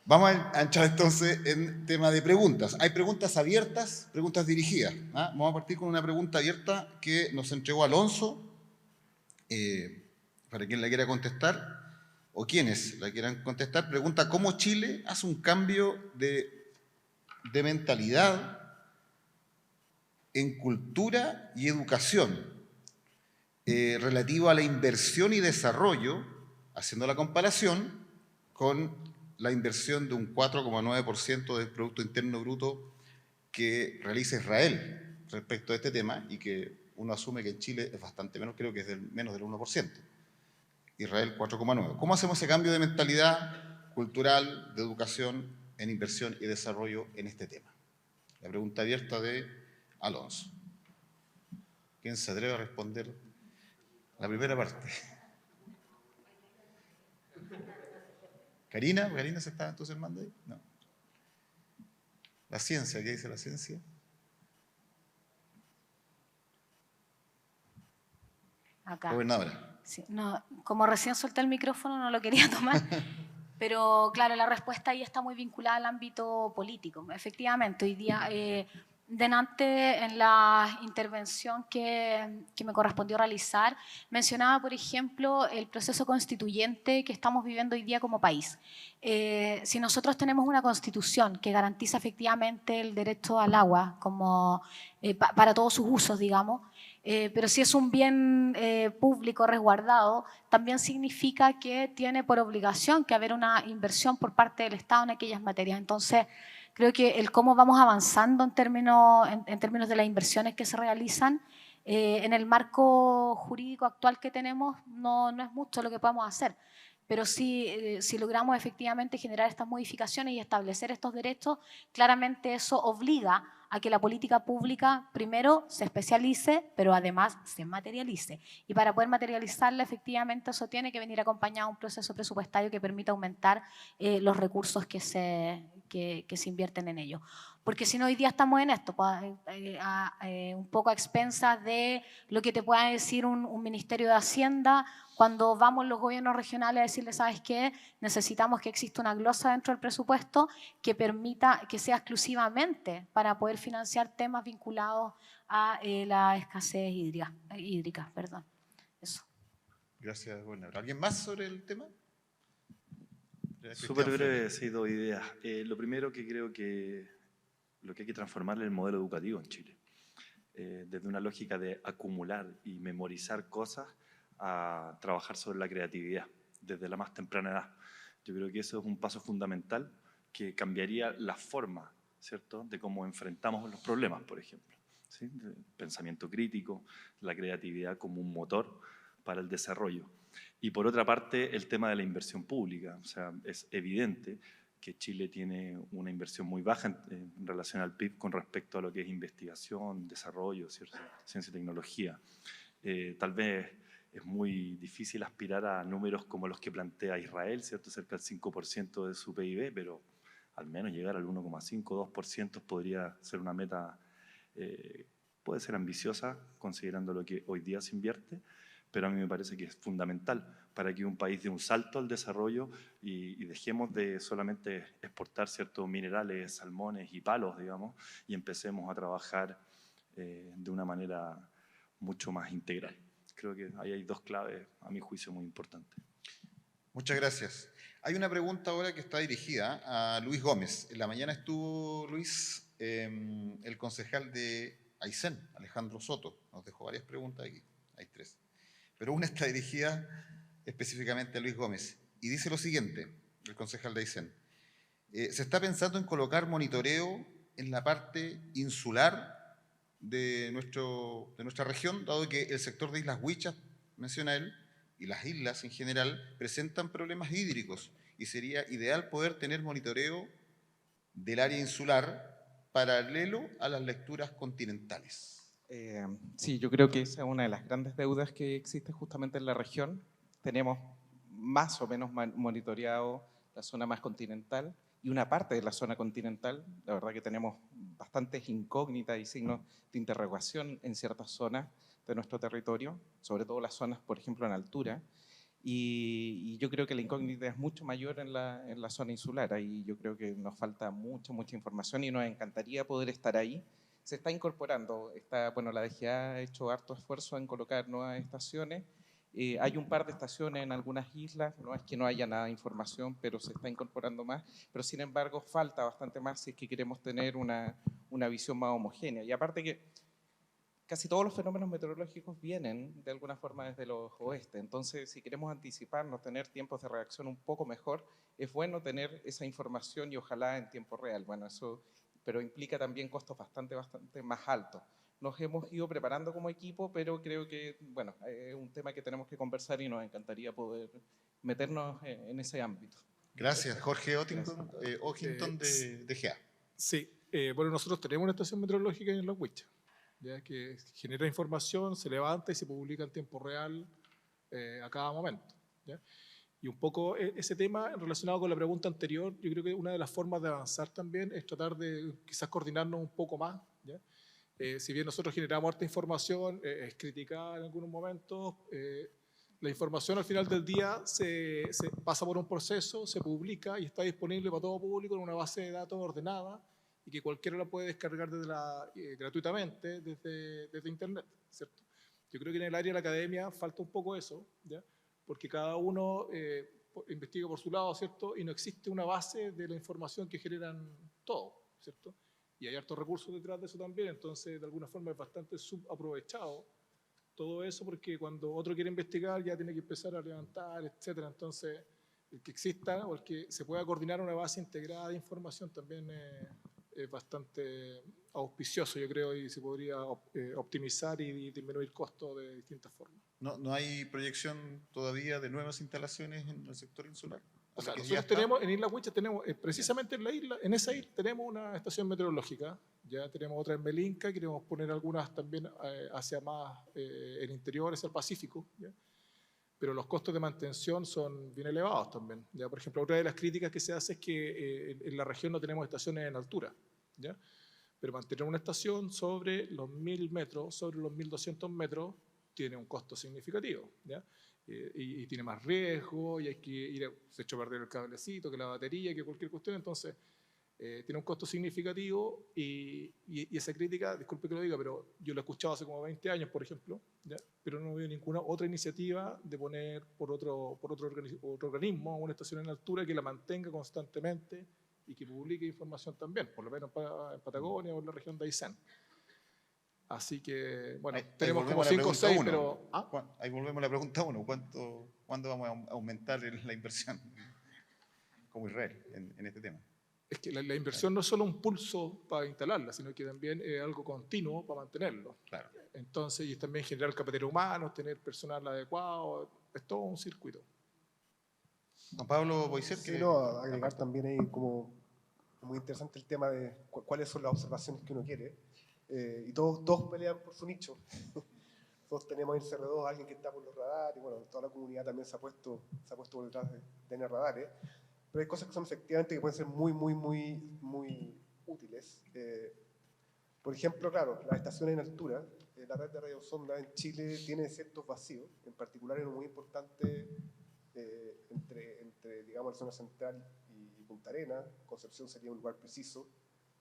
A: Vamos a entrar entonces en tema de preguntas. Hay preguntas abiertas, preguntas dirigidas. Vamos a partir con una pregunta abierta que nos entregó Alonso, para quien la quiera contestar, o quienes la quieran contestar. Pregunta: ¿cómo Chile hace un cambio de mentalidad en cultura y educación relativo a la inversión y desarrollo, haciendo la comparación con la inversión de un 4,9% del Producto Interno Bruto que realiza Israel respecto a este tema, y que uno asume que en Chile es bastante menos, creo que es menos del 1%. Israel 4,9%. ¿Cómo hacemos ese cambio de mentalidad cultural, de educación, en inversión y desarrollo en este tema? La pregunta abierta de Alonso. ¿Quién se atreve a responder la primera parte? ¿Karina? ¿Karina se está entusiasmando ahí? No. La ciencia, ¿qué dice la ciencia?
J: Acá.
A: Gobernadora.
J: Sí, no, como recién solté el micrófono no lo quería tomar, pero claro, la respuesta ahí está muy vinculada al ámbito político. Efectivamente, hoy día, delante en la intervención que me correspondió realizar, mencionaba, por ejemplo, el proceso constituyente que estamos viviendo hoy día como país. Si nosotros tenemos una constitución que garantiza efectivamente el derecho al agua como, para todos sus usos, digamos, pero si es un bien público resguardado, también significa que tiene por obligación que haber una inversión por parte del Estado en aquellas materias. Entonces, creo que el cómo vamos avanzando en términos de las inversiones que se realizan en el marco jurídico actual que tenemos no es mucho lo que podemos hacer. Pero si logramos efectivamente generar estas modificaciones y establecer estos derechos, claramente eso obliga a que la política pública primero se especialice, pero además se materialice. Y para poder materializarla, efectivamente, eso tiene que venir acompañado de un proceso presupuestario que permita aumentar los recursos que se invierten en ello. Porque si no, hoy día estamos en esto, un poco a expensas de lo que te pueda decir un Ministerio de Hacienda cuando vamos los gobiernos regionales a decirles, ¿sabes qué? Necesitamos que exista una glosa dentro del presupuesto que permita que sea exclusivamente para poder financiar temas vinculados a la escasez hídrica. Eso.
A: Gracias, gobernador. ¿Alguien más sobre el tema?
C: Súper breve, sí, dos ideas. Lo primero, que creo que lo que hay que transformar es el modelo educativo en Chile. Desde una lógica de acumular y memorizar cosas a trabajar sobre la creatividad desde la más temprana edad. Yo creo que eso es un paso fundamental que cambiaría la forma, ¿cierto?, de cómo enfrentamos los problemas, por ejemplo. ¿Sí? El pensamiento crítico, la creatividad como un motor para el desarrollo. Y por otra parte, el tema de la inversión pública. O sea, es evidente que Chile tiene una inversión muy baja en relación al PIB con respecto a lo que es investigación, desarrollo, ¿cierto?, ciencia y tecnología. Tal vez es muy difícil aspirar a números como los que plantea Israel, ¿cierto?, cerca del 5% de su PIB, pero al menos llegar al 1,5, 2% podría ser una meta, puede ser ambiciosa, considerando lo que hoy día se invierte, pero a mí me parece que es fundamental para que un país dé un salto al desarrollo y dejemos de solamente exportar ciertos minerales, salmones y palos, digamos, y empecemos a trabajar de una manera mucho más integral. Creo que ahí hay dos claves, a mi juicio, muy importantes.
A: Muchas gracias. Hay una pregunta ahora que está dirigida a Luis Gómez. En la mañana estuvo Luis, el concejal de Aysén, Alejandro Soto. Nos dejó varias preguntas aquí, hay 3. Pero una está dirigida específicamente a Luis Gómez. Y dice lo siguiente, el concejal de Aysén. Se está pensando en colocar monitoreo en la parte insular de nuestra región, dado que el sector de Islas Huichas, menciona él, y las islas en general, presentan problemas hídricos y sería ideal poder tener monitoreo del área insular paralelo a las lecturas continentales.
F: Sí, yo creo que esa es una de las grandes deudas que existe justamente en la región. Tenemos más o menos monitoreado la zona más continental y una parte de la zona continental. La verdad que tenemos bastantes incógnitas y signos de interrogación en ciertas zonas de nuestro territorio, sobre todo las zonas, por ejemplo, en altura. Y yo creo que la incógnita es mucho mayor en la zona insular. Ahí yo creo que nos falta mucha información y nos encantaría poder estar ahí. Se está incorporando, bueno, la DGA ha hecho harto esfuerzo en colocar nuevas estaciones. Hay un par de estaciones en algunas islas, no es que no haya nada de información, pero se está incorporando más. Pero sin embargo, falta bastante más si es que queremos tener una visión más homogénea. Y aparte que casi todos los fenómenos meteorológicos vienen de alguna forma desde los oeste. Entonces, si queremos anticiparnos, tener tiempos de reacción un poco mejor, es bueno tener esa información y ojalá en tiempo real. Bueno, eso, pero implica también costos bastante más altos. Nos hemos ido preparando como equipo, pero creo que, bueno, es un tema que tenemos que conversar y nos encantaría poder meternos en ese ámbito.
A: Gracias, Jorge Ottington, de DGA.
E: Sí, bueno, nosotros tenemos una estación meteorológica en Las Huichas, ya que genera información, se levanta y se publica en tiempo real a cada momento, ¿ya? Y un poco ese tema relacionado con la pregunta anterior, yo creo que una de las formas de avanzar también es tratar de quizás coordinarnos un poco más, ¿ya? Si bien nosotros generamos harta información, es criticada en algunos momentos, la información al final del día se pasa por un proceso, se publica y está disponible para todo público en una base de datos ordenada y que cualquiera la puede descargar gratuitamente desde Internet, ¿cierto? Yo creo que en el área de la academia falta un poco eso, ¿ya? Porque cada uno investiga por su lado, ¿cierto? Y no existe una base de la información que generan todos, ¿cierto? Y hay hartos recursos detrás de eso también, entonces de alguna forma es bastante subaprovechado todo eso, porque cuando otro quiere investigar ya tiene que empezar a levantar, etcétera. Entonces, el que exista o el que se pueda coordinar una base integrada de información también es bastante auspicioso, yo creo, y se podría optimizar y disminuir costos de distintas formas.
A: ¿No hay proyección todavía de nuevas instalaciones en el sector insular?
E: O sea, nosotros tenemos, en Isla Huichas tenemos, precisamente en esa isla tenemos una estación meteorológica, ya tenemos otra en Melinca, queremos poner algunas también hacia más el interior, hacia el Pacífico, ¿ya? Pero los costos de mantención son bien elevados también, ¿ya? Por ejemplo, otra de las críticas que se hace es que en la región no tenemos estaciones en altura, ¿ya? Pero mantener una estación sobre los 1000 metros, sobre los 1200 metros, tiene un costo significativo, ¿ya? Y tiene más riesgo, y hay que se echó a perder el cablecito, que la batería, que cualquier cuestión, entonces tiene un costo significativo y esa crítica, disculpe que lo diga, pero yo lo he escuchado hace como 20 años, por ejemplo, ¿ya? Pero no veo ninguna otra iniciativa de poner por otro organismo una estación en altura que la mantenga constantemente y que publique información también, por lo menos en Patagonia o en la región de Aysén. Así que, bueno, tenemos como 5 o 6, pero...
A: ¿Ah? Ahí volvemos a la pregunta 1. ¿Cuándo vamos a aumentar la inversión como Israel en este tema?
E: Es que la inversión no es solo un pulso para instalarla, sino que también es algo continuo para mantenerlo.
A: Claro.
E: Entonces, y también generar capital humano, tener personal adecuado, es todo un circuito.
A: Juan Pablo Boiset,
I: Sí, no, agregar también ahí como muy interesante el tema de cuáles son las observaciones que uno quiere. Y todos pelean por su nicho. Todos tenemos en CR2 a alguien que está por los radares, y bueno, toda la comunidad también se ha puesto por detrás de tener radares. Pero hay cosas que son efectivamente que pueden ser muy útiles. Por ejemplo, claro, las estaciones en altura, la red de radiosonda en Chile tiene ciertos vacíos, en particular en uno muy importante entre, digamos, la zona central y Punta Arenas. Concepción sería un lugar preciso,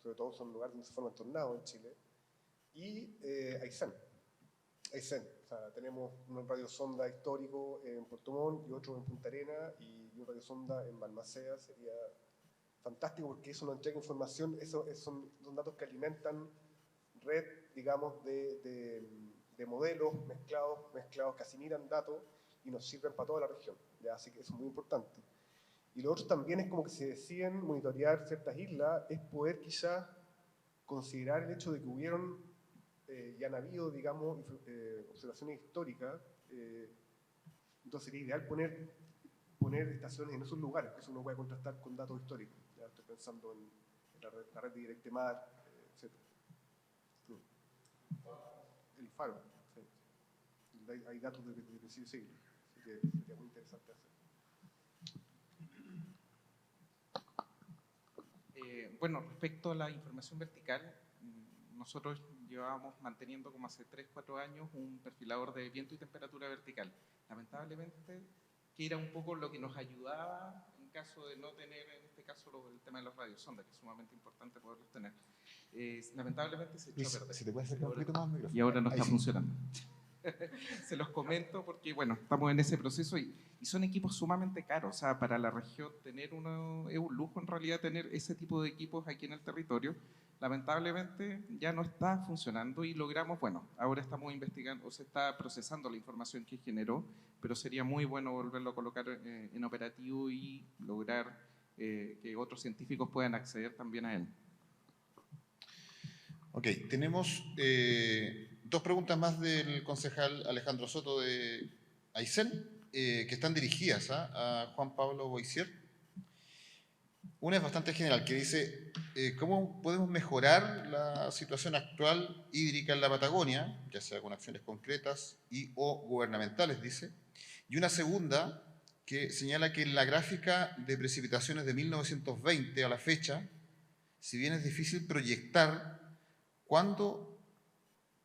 I: sobre todo son lugares donde se forman tornados en Chile. Y Aysén. O sea, tenemos un radiosonda histórico en Puerto Montt y otro en Punta Arenas y un radiosonda en Balmaceda. Sería fantástico porque eso nos entrega información, son datos que alimentan red, digamos, de modelos mezclados que asimilan datos y nos sirven para toda la región. ¿Ya? Así que eso es muy importante. Y lo otro también es como que se deciden monitorear ciertas islas, es poder quizás considerar el hecho de que hubieron y han habido, digamos, observaciones históricas. Entonces sería ideal poner estaciones en esos lugares, que eso uno puede contrastar con datos históricos. Ya estoy pensando en la red de Directemar, etc. El Faro, sí. Hay datos de principio de siglo, así que sería muy interesante hacer.
F: Bueno, respecto a la información vertical, nosotros llevábamos manteniendo como hace 3-4 años un perfilador de viento y temperatura vertical. Lamentablemente, que era un poco lo que nos ayudaba en caso de no tener, en este caso, el tema de los radiosondas, que es sumamente importante poderlos tener. Lamentablemente se echó a perder.
A: Si te puedes acercar un poquito más al micrófono.
F: Y ahora no está funcionando. Se los comento porque, bueno, estamos en ese proceso y son equipos sumamente caros. O sea, para la región tener uno, es un lujo en realidad tener ese tipo de equipos aquí en el territorio. Lamentablemente ya no está funcionando y logramos, bueno, ahora estamos investigando, o se está procesando la información que generó, pero sería muy bueno volverlo a colocar en operativo y lograr que otros científicos puedan acceder también a él.
A: Ok, tenemos dos preguntas más del concejal Alejandro Soto de Aysén, que están dirigidas a Juan Pablo Boissier. Una es bastante general, que dice, ¿cómo podemos mejorar la situación actual hídrica en la Patagonia, ya sea con acciones concretas y o gubernamentales, dice? Y una segunda, que señala que en la gráfica de precipitaciones de 1920 a la fecha, si bien es difícil proyectar, ¿cuándo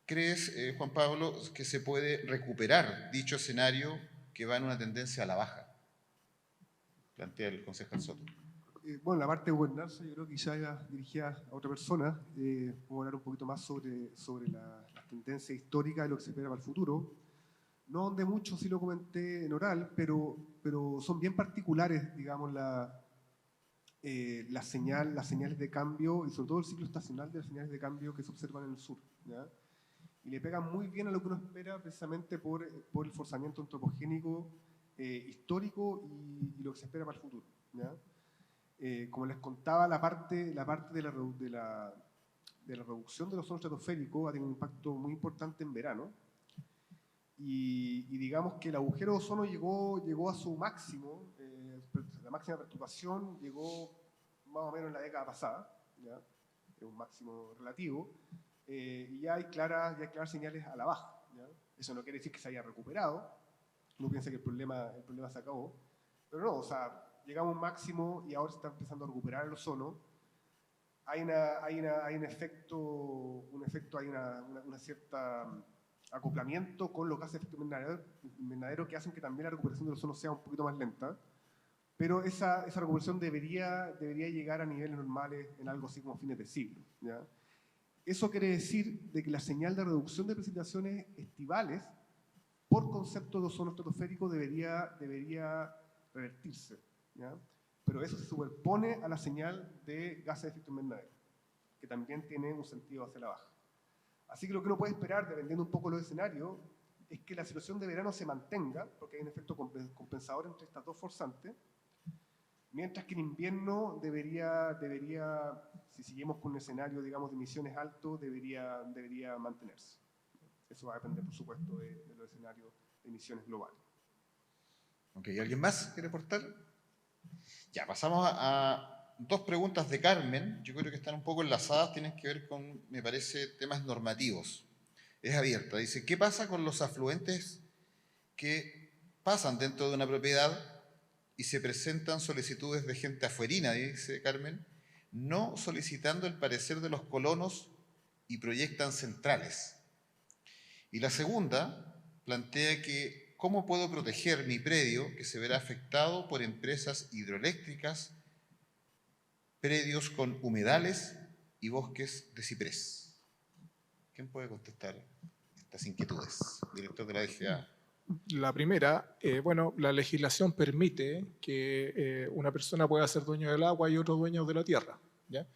A: crees, Juan Pablo, que se puede recuperar dicho escenario que va en una tendencia a la baja? Plantea el concejal Soto.
I: Bueno, la parte de gobernanza yo creo que quizá era dirigida a otra persona. Puedo hablar un poquito más sobre la tendencia histórica de lo que se espera para el futuro. No de mucho, sí lo comenté en oral, pero son bien particulares, digamos, las señales de cambio y sobre todo el ciclo estacional de las señales de cambio que se observan en el sur, ¿ya? Y le pegan muy bien a lo que uno espera precisamente por el forzamiento antropogénico histórico y lo que se espera para el futuro, ¿ya? Como les contaba, la parte de la reducción del ozono estratosférico ha tenido un impacto muy importante en verano y digamos que el agujero de ozono llegó a su máximo, la máxima perturbación llegó más o menos en la década pasada, ¿ya? Es un máximo relativo, y ya hay claras señales a la baja, ¿ya? Eso no quiere decir que se haya recuperado, uno piensa que el problema se acabó, pero no, o sea, llegamos a un máximo y ahora se está empezando a recuperar el ozono. Hay un efecto, hay una cierta acoplamiento con los gases de efecto invernadero que hacen que también la recuperación del ozono sea un poquito más lenta, pero esa recuperación debería llegar a niveles normales en algo así como fines de siglo, ¿ya? Eso quiere decir de que la señal de reducción de precipitaciones estivales por concepto de ozono estratosférico debería revertirse, ¿ya? Pero eso se superpone a la señal de gases de efecto invernadero, que también tiene un sentido hacia la baja. Así que lo que uno puede esperar, dependiendo un poco de los escenarios, es que la situación de verano se mantenga, porque hay un efecto compensador entre estas dos forzantes, Mientras que en invierno debería, si seguimos con un escenario, digamos, de emisiones alto, debería mantenerse. Eso va a depender, por supuesto, de los escenarios de emisiones globales.
A: Ok, ¿alguien más quiere aportar? Ya, pasamos a dos preguntas de Carmen. Yo creo que están un poco enlazadas, tienen que ver con, me parece, temas normativos. Es abierta. Dice, ¿qué pasa con los afluentes que pasan dentro de una propiedad y se presentan solicitudes de gente afuerina, dice Carmen, no solicitando el parecer de los colonos y proyectan centrales? Y la segunda plantea que ¿cómo puedo proteger mi predio que se verá afectado por empresas hidroeléctricas, predios con humedales y bosques de ciprés? ¿Quién puede contestar estas inquietudes? Director de la DGA.
E: La primera, bueno, la legislación permite que una persona pueda ser dueño del agua y otro dueño de la tierra, ¿ya?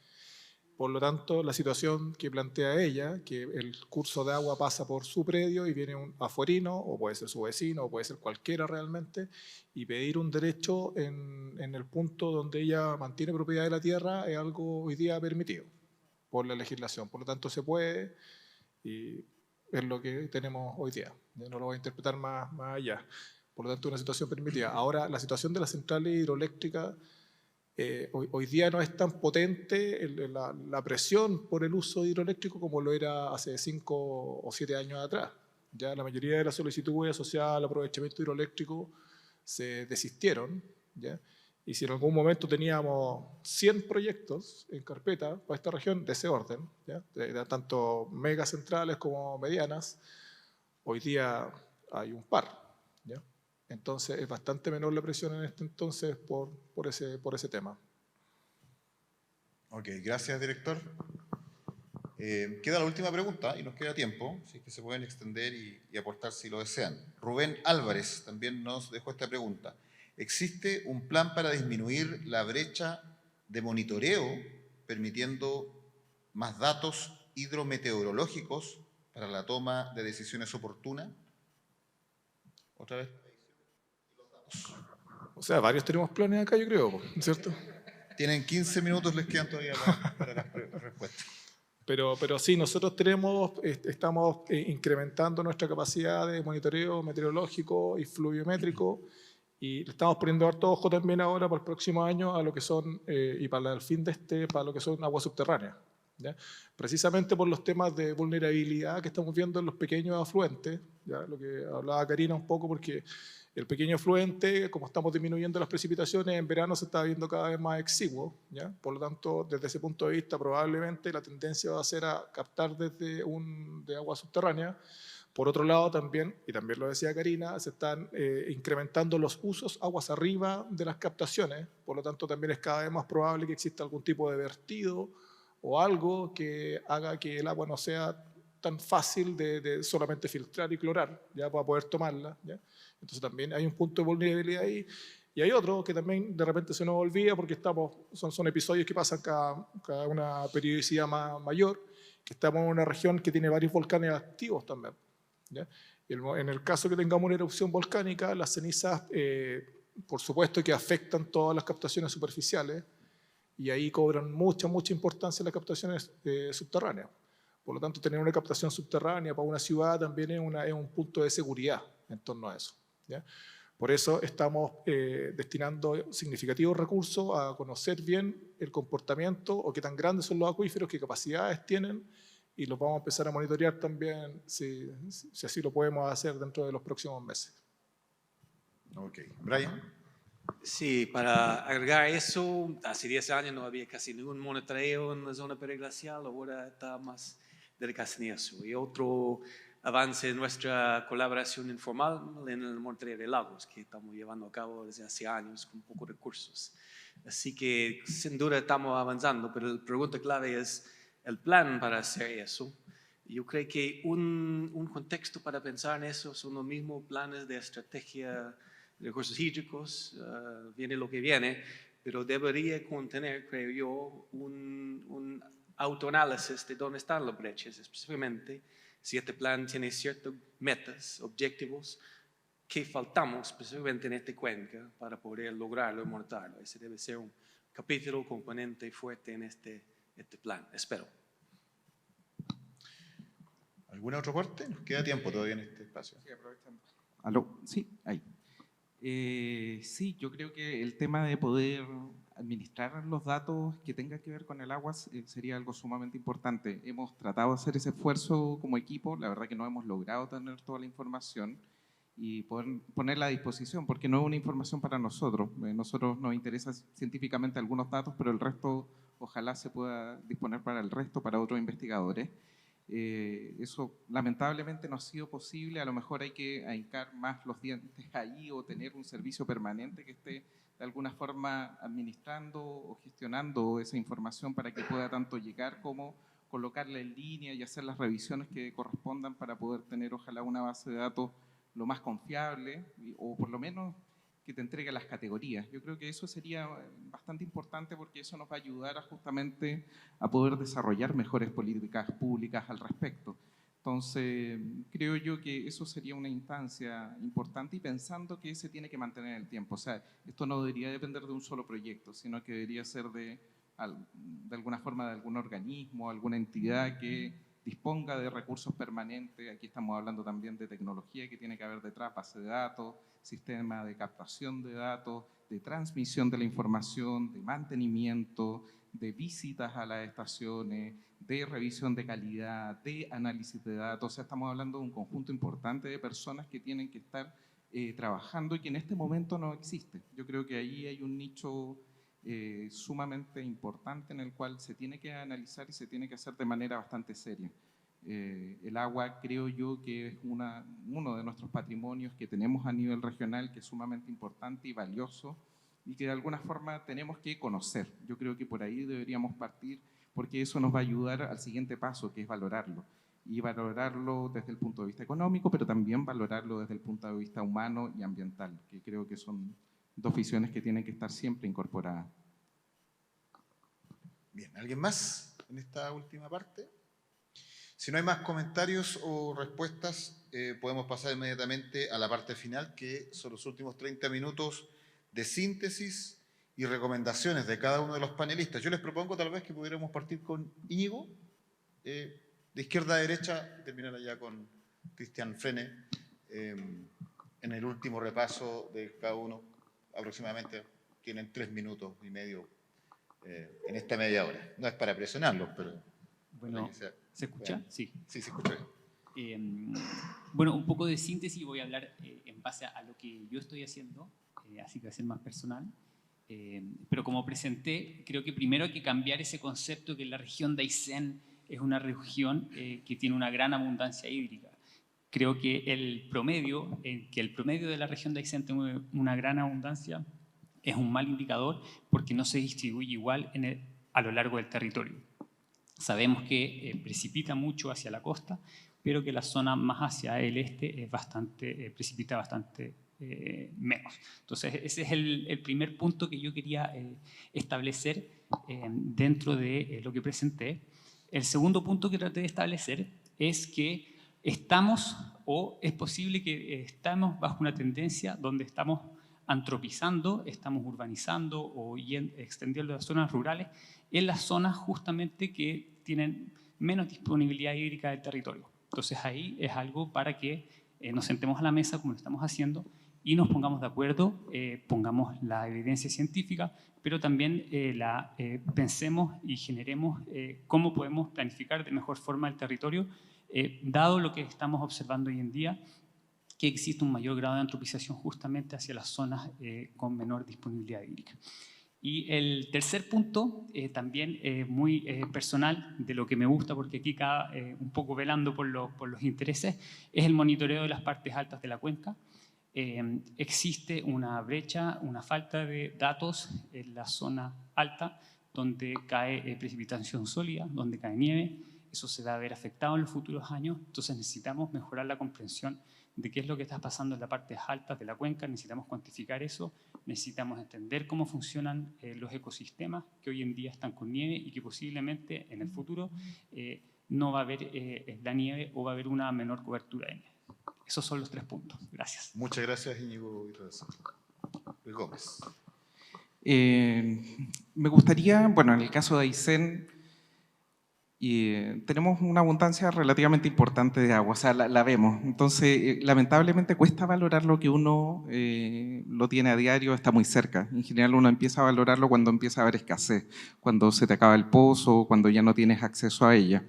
E: Por lo tanto, la situación que plantea ella, que el curso de agua pasa por su predio y viene un afuerino, o puede ser su vecino, o puede ser cualquiera realmente, y pedir un derecho en el punto donde ella mantiene propiedad de la tierra es algo hoy día permitido por la legislación. Por lo tanto, se puede, y es lo que tenemos hoy día. Ya no lo voy a interpretar más allá. Por lo tanto, una situación permitida. Ahora, la situación de las centrales hidroeléctricas, hoy día no es tan potente la presión por el uso hidroeléctrico como lo era hace 5 o 7 años atrás. Ya la mayoría de las solicitudes asociadas al aprovechamiento hidroeléctrico se desistieron, ¿ya? Y si en algún momento teníamos 100 proyectos en carpeta para esta región de ese orden, ¿ya? De tanto megacentrales como medianas, hoy día hay un par, ¿ya? Entonces es bastante menor la presión en este entonces por ese tema.
A: Ok, gracias, director. Queda la última pregunta y nos queda tiempo, así que se pueden extender y aportar si lo desean. Rubén Álvarez también nos dejó esta pregunta. ¿Existe un plan para disminuir la brecha de monitoreo, permitiendo más datos hidrometeorológicos para la toma de decisiones oportunas? Otra vez.
E: O sea, varios tenemos planes acá, yo creo, ¿cierto?
A: Tienen 15 minutos, les quedan todavía para las respuestas.
E: Pero sí, nosotros estamos incrementando nuestra capacidad de monitoreo meteorológico y fluviométrico, y le estamos poniendo harto ojo también ahora para el próximo año a lo que son, y para el fin de para lo que son aguas subterráneas, ¿ya? Precisamente por los temas de vulnerabilidad que estamos viendo en los pequeños afluentes, ¿ya? Lo que hablaba Karina un poco, porque el pequeño afluente, como estamos disminuyendo las precipitaciones, en verano se está viendo cada vez más exiguo, ¿ya? Por lo tanto, desde ese punto de vista, probablemente la tendencia va a ser a captar desde de agua subterránea. Por otro lado, también, y también lo decía Karina, se están incrementando los usos aguas arriba de las captaciones. Por lo tanto, también es cada vez más probable que exista algún tipo de vertido o algo que haga que el agua no sea tan fácil de solamente filtrar y clorar, ya, para poder tomarla, ¿ya? Entonces también hay un punto de vulnerabilidad ahí, y hay otro que también de repente se nos olvida porque son episodios que pasan cada una periodicidad mayor, que estamos en una región que tiene varios volcanes activos también, ¿ya? En el caso que tengamos una erupción volcánica, las cenizas, por supuesto que afectan todas las captaciones superficiales, y ahí cobran mucha importancia las captaciones subterráneas. Por lo tanto, tener una captación subterránea para una ciudad también es un punto de seguridad en torno a eso, ¿ya? Por eso estamos destinando significativos recursos a conocer bien el comportamiento o qué tan grandes son los acuíferos, qué capacidades tienen, y los vamos a empezar a monitorear también si así lo podemos hacer dentro de los próximos meses.
A: Ok. Brian.
B: Sí, para agregar eso, hace 10 años no había casi ningún monitoreo en la zona periglacial, ahora está más dedicado en eso. Y otro avance en nuestra colaboración informal en el monitoreo de lagos, que estamos llevando a cabo desde hace años con pocos recursos. Así que sin duda estamos avanzando, pero la pregunta clave es el plan para hacer eso. Yo creo que un contexto para pensar en eso son los mismos planes de estrategia de recursos hídricos, viene lo que viene, pero debería contener, creo yo, un autoanálisis de dónde están las brechas, específicamente si este plan tiene ciertas metas, objetivos, qué faltamos específicamente en esta cuenca para poder lograrlo y montarlo. Ese debe ser un capítulo, componente fuerte en este plan, espero.
A: ¿Alguna otra parte? Nos queda tiempo todavía en este espacio.
F: Sí, aprovechando. ¿Aló? Sí, ahí. Sí, yo creo que el tema de poder administrar los datos que tengan que ver con el agua sería algo sumamente importante. Hemos tratado de hacer ese esfuerzo como equipo, la verdad que no hemos logrado tener toda la información y poder ponerla a disposición, porque no es una información para nosotros. Nosotros nos interesan científicamente algunos datos, pero el resto ojalá se pueda disponer para el resto, para otros investigadores. Eso lamentablemente no ha sido posible, a lo mejor hay que ahincar más los dientes ahí o tener un servicio permanente que esté de alguna forma administrando o gestionando esa información para que pueda tanto llegar como colocarla en línea y hacer las revisiones que correspondan para poder tener ojalá una base de datos lo más confiable o por lo menos que te entregue las categorías. Yo creo que eso sería bastante importante porque eso nos va a ayudar justamente a poder desarrollar mejores políticas públicas al respecto. Entonces, creo yo que eso sería una instancia importante y pensando que se tiene que mantener en el tiempo. O sea, esto no debería depender de un solo proyecto, sino que debería ser de alguna forma de algún organismo, alguna entidad que disponga de recursos permanentes. Aquí estamos hablando también de tecnología que tiene que haber detrás, base de datos, sistema de captación de datos, de transmisión de la información, de mantenimiento, de visitas a las estaciones, de revisión de calidad, de análisis de datos. O sea, estamos hablando de un conjunto importante de personas que tienen que estar trabajando y que en este momento no existe. Yo creo que ahí hay un nicho sumamente importante en el cual se tiene que analizar y se tiene que hacer de manera bastante seria. El agua creo yo que es uno de nuestros patrimonios que tenemos a nivel regional que es sumamente importante y valioso y que de alguna forma tenemos que conocer. Yo creo que por ahí deberíamos partir porque eso nos va a ayudar al siguiente paso, que es valorarlo. Y valorarlo desde el punto de vista económico, pero también valorarlo desde el punto de vista humano y ambiental, que creo que son dos visiones que tienen que estar siempre incorporadas.
A: Bien, ¿alguien más en esta última parte? Si no hay más comentarios o respuestas, podemos pasar inmediatamente a la parte final, que son los últimos 30 minutos de síntesis y recomendaciones de cada uno de los panelistas. Yo les propongo tal vez que pudiéramos partir con Íñigo, de izquierda a derecha, y terminar allá con Cristian Frene, en el último repaso de cada uno. Aproximadamente tienen 3 minutos y medio en esta media hora. No es para presionarlos, pero...
H: Bueno, ¿se escucha? Sí.
A: Sí, se escucha bien.
H: Bueno, un poco de síntesis, voy a hablar en base a lo que yo estoy haciendo, así que va a ser más personal. Pero como presenté, creo que primero hay que cambiar ese concepto que la región de Aysén es una región que tiene una gran abundancia hídrica. Creo que el promedio de la región de Aysén tiene una gran abundancia es un mal indicador porque no se distribuye igual a lo largo del territorio. Sabemos que precipita mucho hacia la costa, pero que la zona más hacia el este es precipita bastante menos. Entonces, ese es el primer punto que yo quería establecer dentro de lo que presenté. El segundo punto que traté de establecer es que estamos, o es posible que estamos bajo una tendencia donde estamos antropizando, estamos urbanizando o extendiendo las zonas rurales en las zonas justamente que tienen menos disponibilidad hídrica del territorio. Entonces ahí es algo para que nos sentemos a la mesa como lo estamos haciendo y nos pongamos de acuerdo, pongamos la evidencia científica, pero también pensemos y generemos cómo podemos planificar de mejor forma el territorio, dado lo que estamos observando hoy en día, que existe un mayor grado de antropización justamente hacia las zonas con menor disponibilidad hídrica. Y el tercer punto, también muy personal, de lo que me gusta, porque aquí un poco velando por los intereses, es el monitoreo de las partes altas de la cuenca. Existe una brecha, una falta de datos en la zona alta, donde cae precipitación sólida, donde cae nieve. Eso se va a ver afectado en los futuros años, entonces necesitamos mejorar la comprensión de qué es lo que está pasando en las partes altas de la cuenca, necesitamos cuantificar eso, necesitamos entender cómo funcionan los ecosistemas que hoy en día están con nieve y que posiblemente en el futuro no va a haber la nieve o va a haber una menor cobertura de nieve. Esos son los 3 puntos. Gracias.
A: Muchas gracias, Íñigo Gómez.
F: Me gustaría, bueno, en el caso de Aysén, tenemos una abundancia relativamente importante de agua, o sea, la vemos. Entonces, lamentablemente cuesta valorar lo que uno lo tiene a diario, está muy cerca. En general uno empieza a valorarlo cuando empieza a haber escasez, cuando se te acaba el pozo, cuando ya no tienes acceso a ella.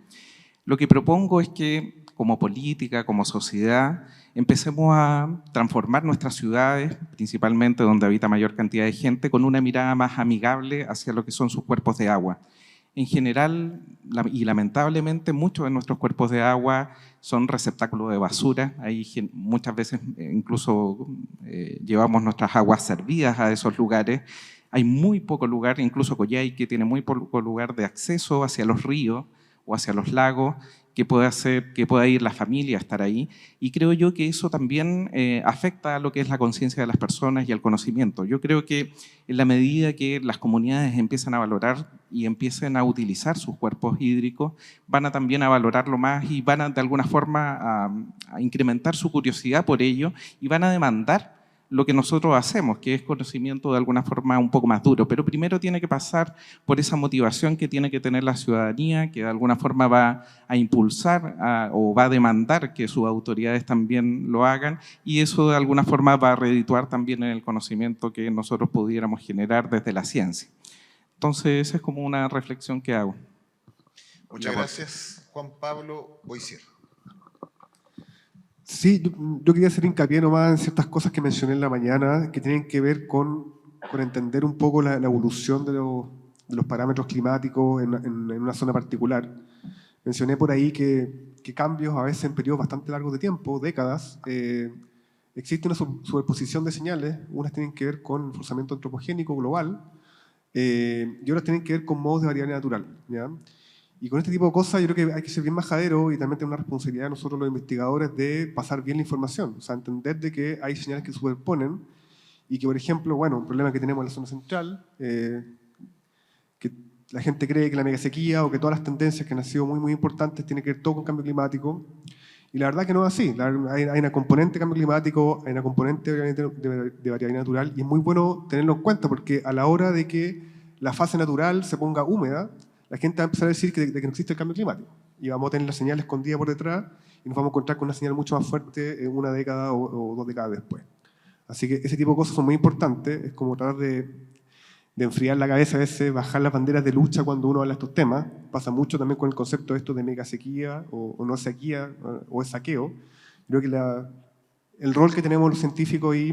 F: Lo que propongo es que, como política, como sociedad, empecemos a transformar nuestras ciudades, principalmente donde habita mayor cantidad de gente, con una mirada más amigable hacia lo que son sus cuerpos de agua. En general, y lamentablemente, muchos de nuestros cuerpos de agua son receptáculos de basura. Ahí muchas veces incluso llevamos nuestras aguas servidas a esos lugares. Hay muy poco lugar, incluso Coyhaique tiene muy poco lugar de acceso hacia los ríos o hacia los lagos, que pueda hacer que pueda ir la familia a estar ahí. Y creo yo que eso también afecta a lo que es la conciencia de las personas y al conocimiento. Yo creo que en la medida que las comunidades empiezan a valorar y empiecen a utilizar sus cuerpos hídricos, van a también a valorarlo más y van a de alguna forma a incrementar su curiosidad por ello y van a demandar lo que nosotros hacemos, que es conocimiento de alguna forma un poco más duro. Pero primero tiene que pasar por esa motivación que tiene que tener la ciudadanía, que de alguna forma va a impulsar o va a demandar que sus autoridades también lo hagan, y eso de alguna forma va a redituar también en el conocimiento que nosotros pudiéramos generar desde la ciencia. Entonces, esa es como una reflexión que hago.
A: Muchas gracias, Juan Pablo Boisier.
I: Sí, yo quería hacer hincapié nomás en ciertas cosas que mencioné en la mañana que tienen que ver con entender un poco la evolución de los parámetros climáticos en una zona particular. Mencioné por ahí que cambios a veces en periodos bastante largos de tiempo, décadas, existe una superposición de señales. Unas tienen que ver con el forzamiento antropogénico global y otras tienen que ver con modos de variabilidad natural, ¿ya? Y con este tipo de cosas yo creo que hay que ser bien majadero y también tener una responsabilidad nosotros los investigadores de pasar bien la información, o sea, entender de que hay señales que se superponen y que, por ejemplo, bueno, un problema que tenemos en la zona central, que la gente cree que la megasequía o que todas las tendencias que han sido muy importantes tienen que ver todo con cambio climático, y la verdad que no es así. Hay una componente de cambio climático, hay una componente de variabilidad natural, y es muy bueno tenerlo en cuenta porque a la hora de que la fase natural se ponga húmeda, la gente va a empezar a decir de que no existe el cambio climático. Y vamos a tener la señal escondida por detrás y nos vamos a encontrar con una señal mucho más fuerte en una década o 2 décadas después. Así que ese tipo de cosas son muy importantes. Es como tratar de enfriar la cabeza a veces, bajar las banderas de lucha cuando uno habla de estos temas. Pasa mucho también con el concepto de esto de mega sequía o no sequía o es saqueo. Creo que el rol que tenemos los científicos y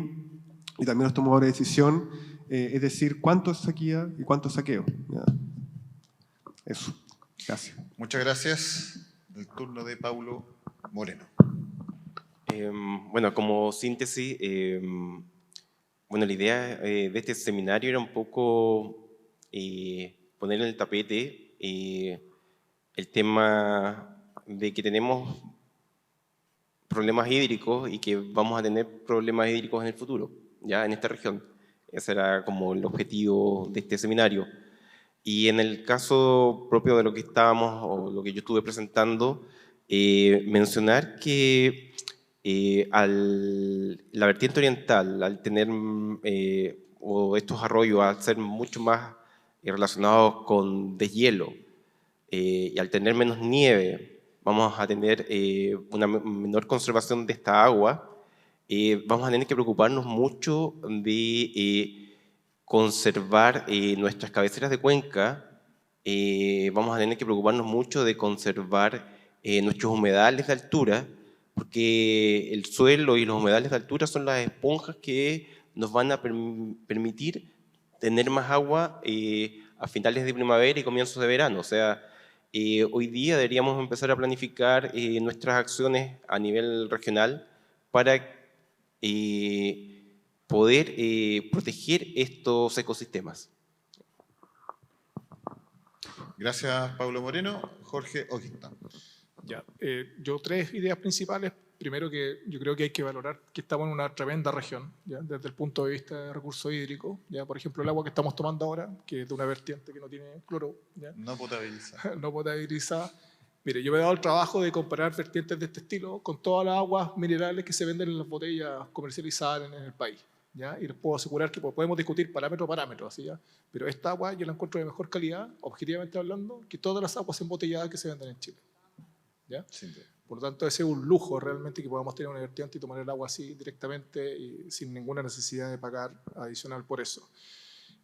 I: también los tomadores de decisión es decir cuánto es sequía y cuánto es saqueo, ¿ya? Eso. Gracias.
A: Muchas gracias. El turno de Paulo Moreno.
D: Bueno, como síntesis, bueno, la idea de este seminario era un poco poner en el tapete el tema de que tenemos problemas hídricos y que vamos a tener problemas hídricos en el futuro, ya en esta región. Ese era como el objetivo de este seminario. Y en el caso propio de lo que estábamos, o lo que yo estuve presentando, mencionar que la vertiente oriental, al tener o estos arroyos, al ser mucho más relacionados con deshielo, y al tener menos nieve, vamos a tener una menor conservación de esta agua, vamos a tener que preocuparnos mucho de conservar nuestras cabeceras de cuenca, vamos a tener que preocuparnos mucho de conservar nuestros humedales de altura, porque el suelo y los humedales de altura son las esponjas que nos van a permitir tener más agua a finales de primavera y comienzos de verano. O sea, hoy día deberíamos empezar a planificar nuestras acciones a nivel regional para poder proteger estos ecosistemas.
A: Gracias, Pablo Moreno. Jorge Ogington.
E: Ya, yo 3 ideas principales. Primero, que yo creo que hay que valorar que estamos en una tremenda región, ¿ya? Desde el punto de vista de recursos hídricos. ¿Ya? Por ejemplo, el agua que estamos tomando ahora, que es de una vertiente que no tiene cloro, ¿ya?
A: No potabilizada.
E: No potabilizada. Mire, yo me he dado el trabajo de comparar vertientes de este estilo con todas las aguas minerales que se venden en las botellas comercializadas en el país, ¿ya? Y les puedo asegurar que podemos discutir parámetro a parámetro, ¿sí, ya? Pero esta agua yo la encuentro de mejor calidad, objetivamente hablando, que todas las aguas embotelladas que se venden en Chile, ¿ya? Por lo tanto, ese es un lujo realmente que podamos tener una vertiente y tomar el agua así directamente y sin ninguna necesidad de pagar adicional por eso.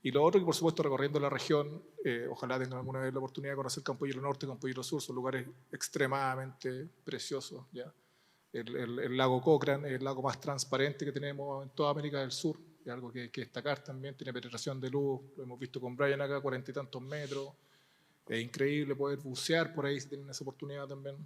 E: Y lo otro que, por supuesto, recorriendo la región, ojalá tengan alguna vez la oportunidad de conocer Campoyero Norte, Campoyero Sur, son lugares extremadamente preciosos, ¿ya? El lago Cochrane es el lago más transparente que tenemos en toda América del Sur, es algo que hay que destacar también, tiene penetración de luz, lo hemos visto con Brian acá, 40 y tantos metros, es increíble poder bucear por ahí si tienen esa oportunidad también.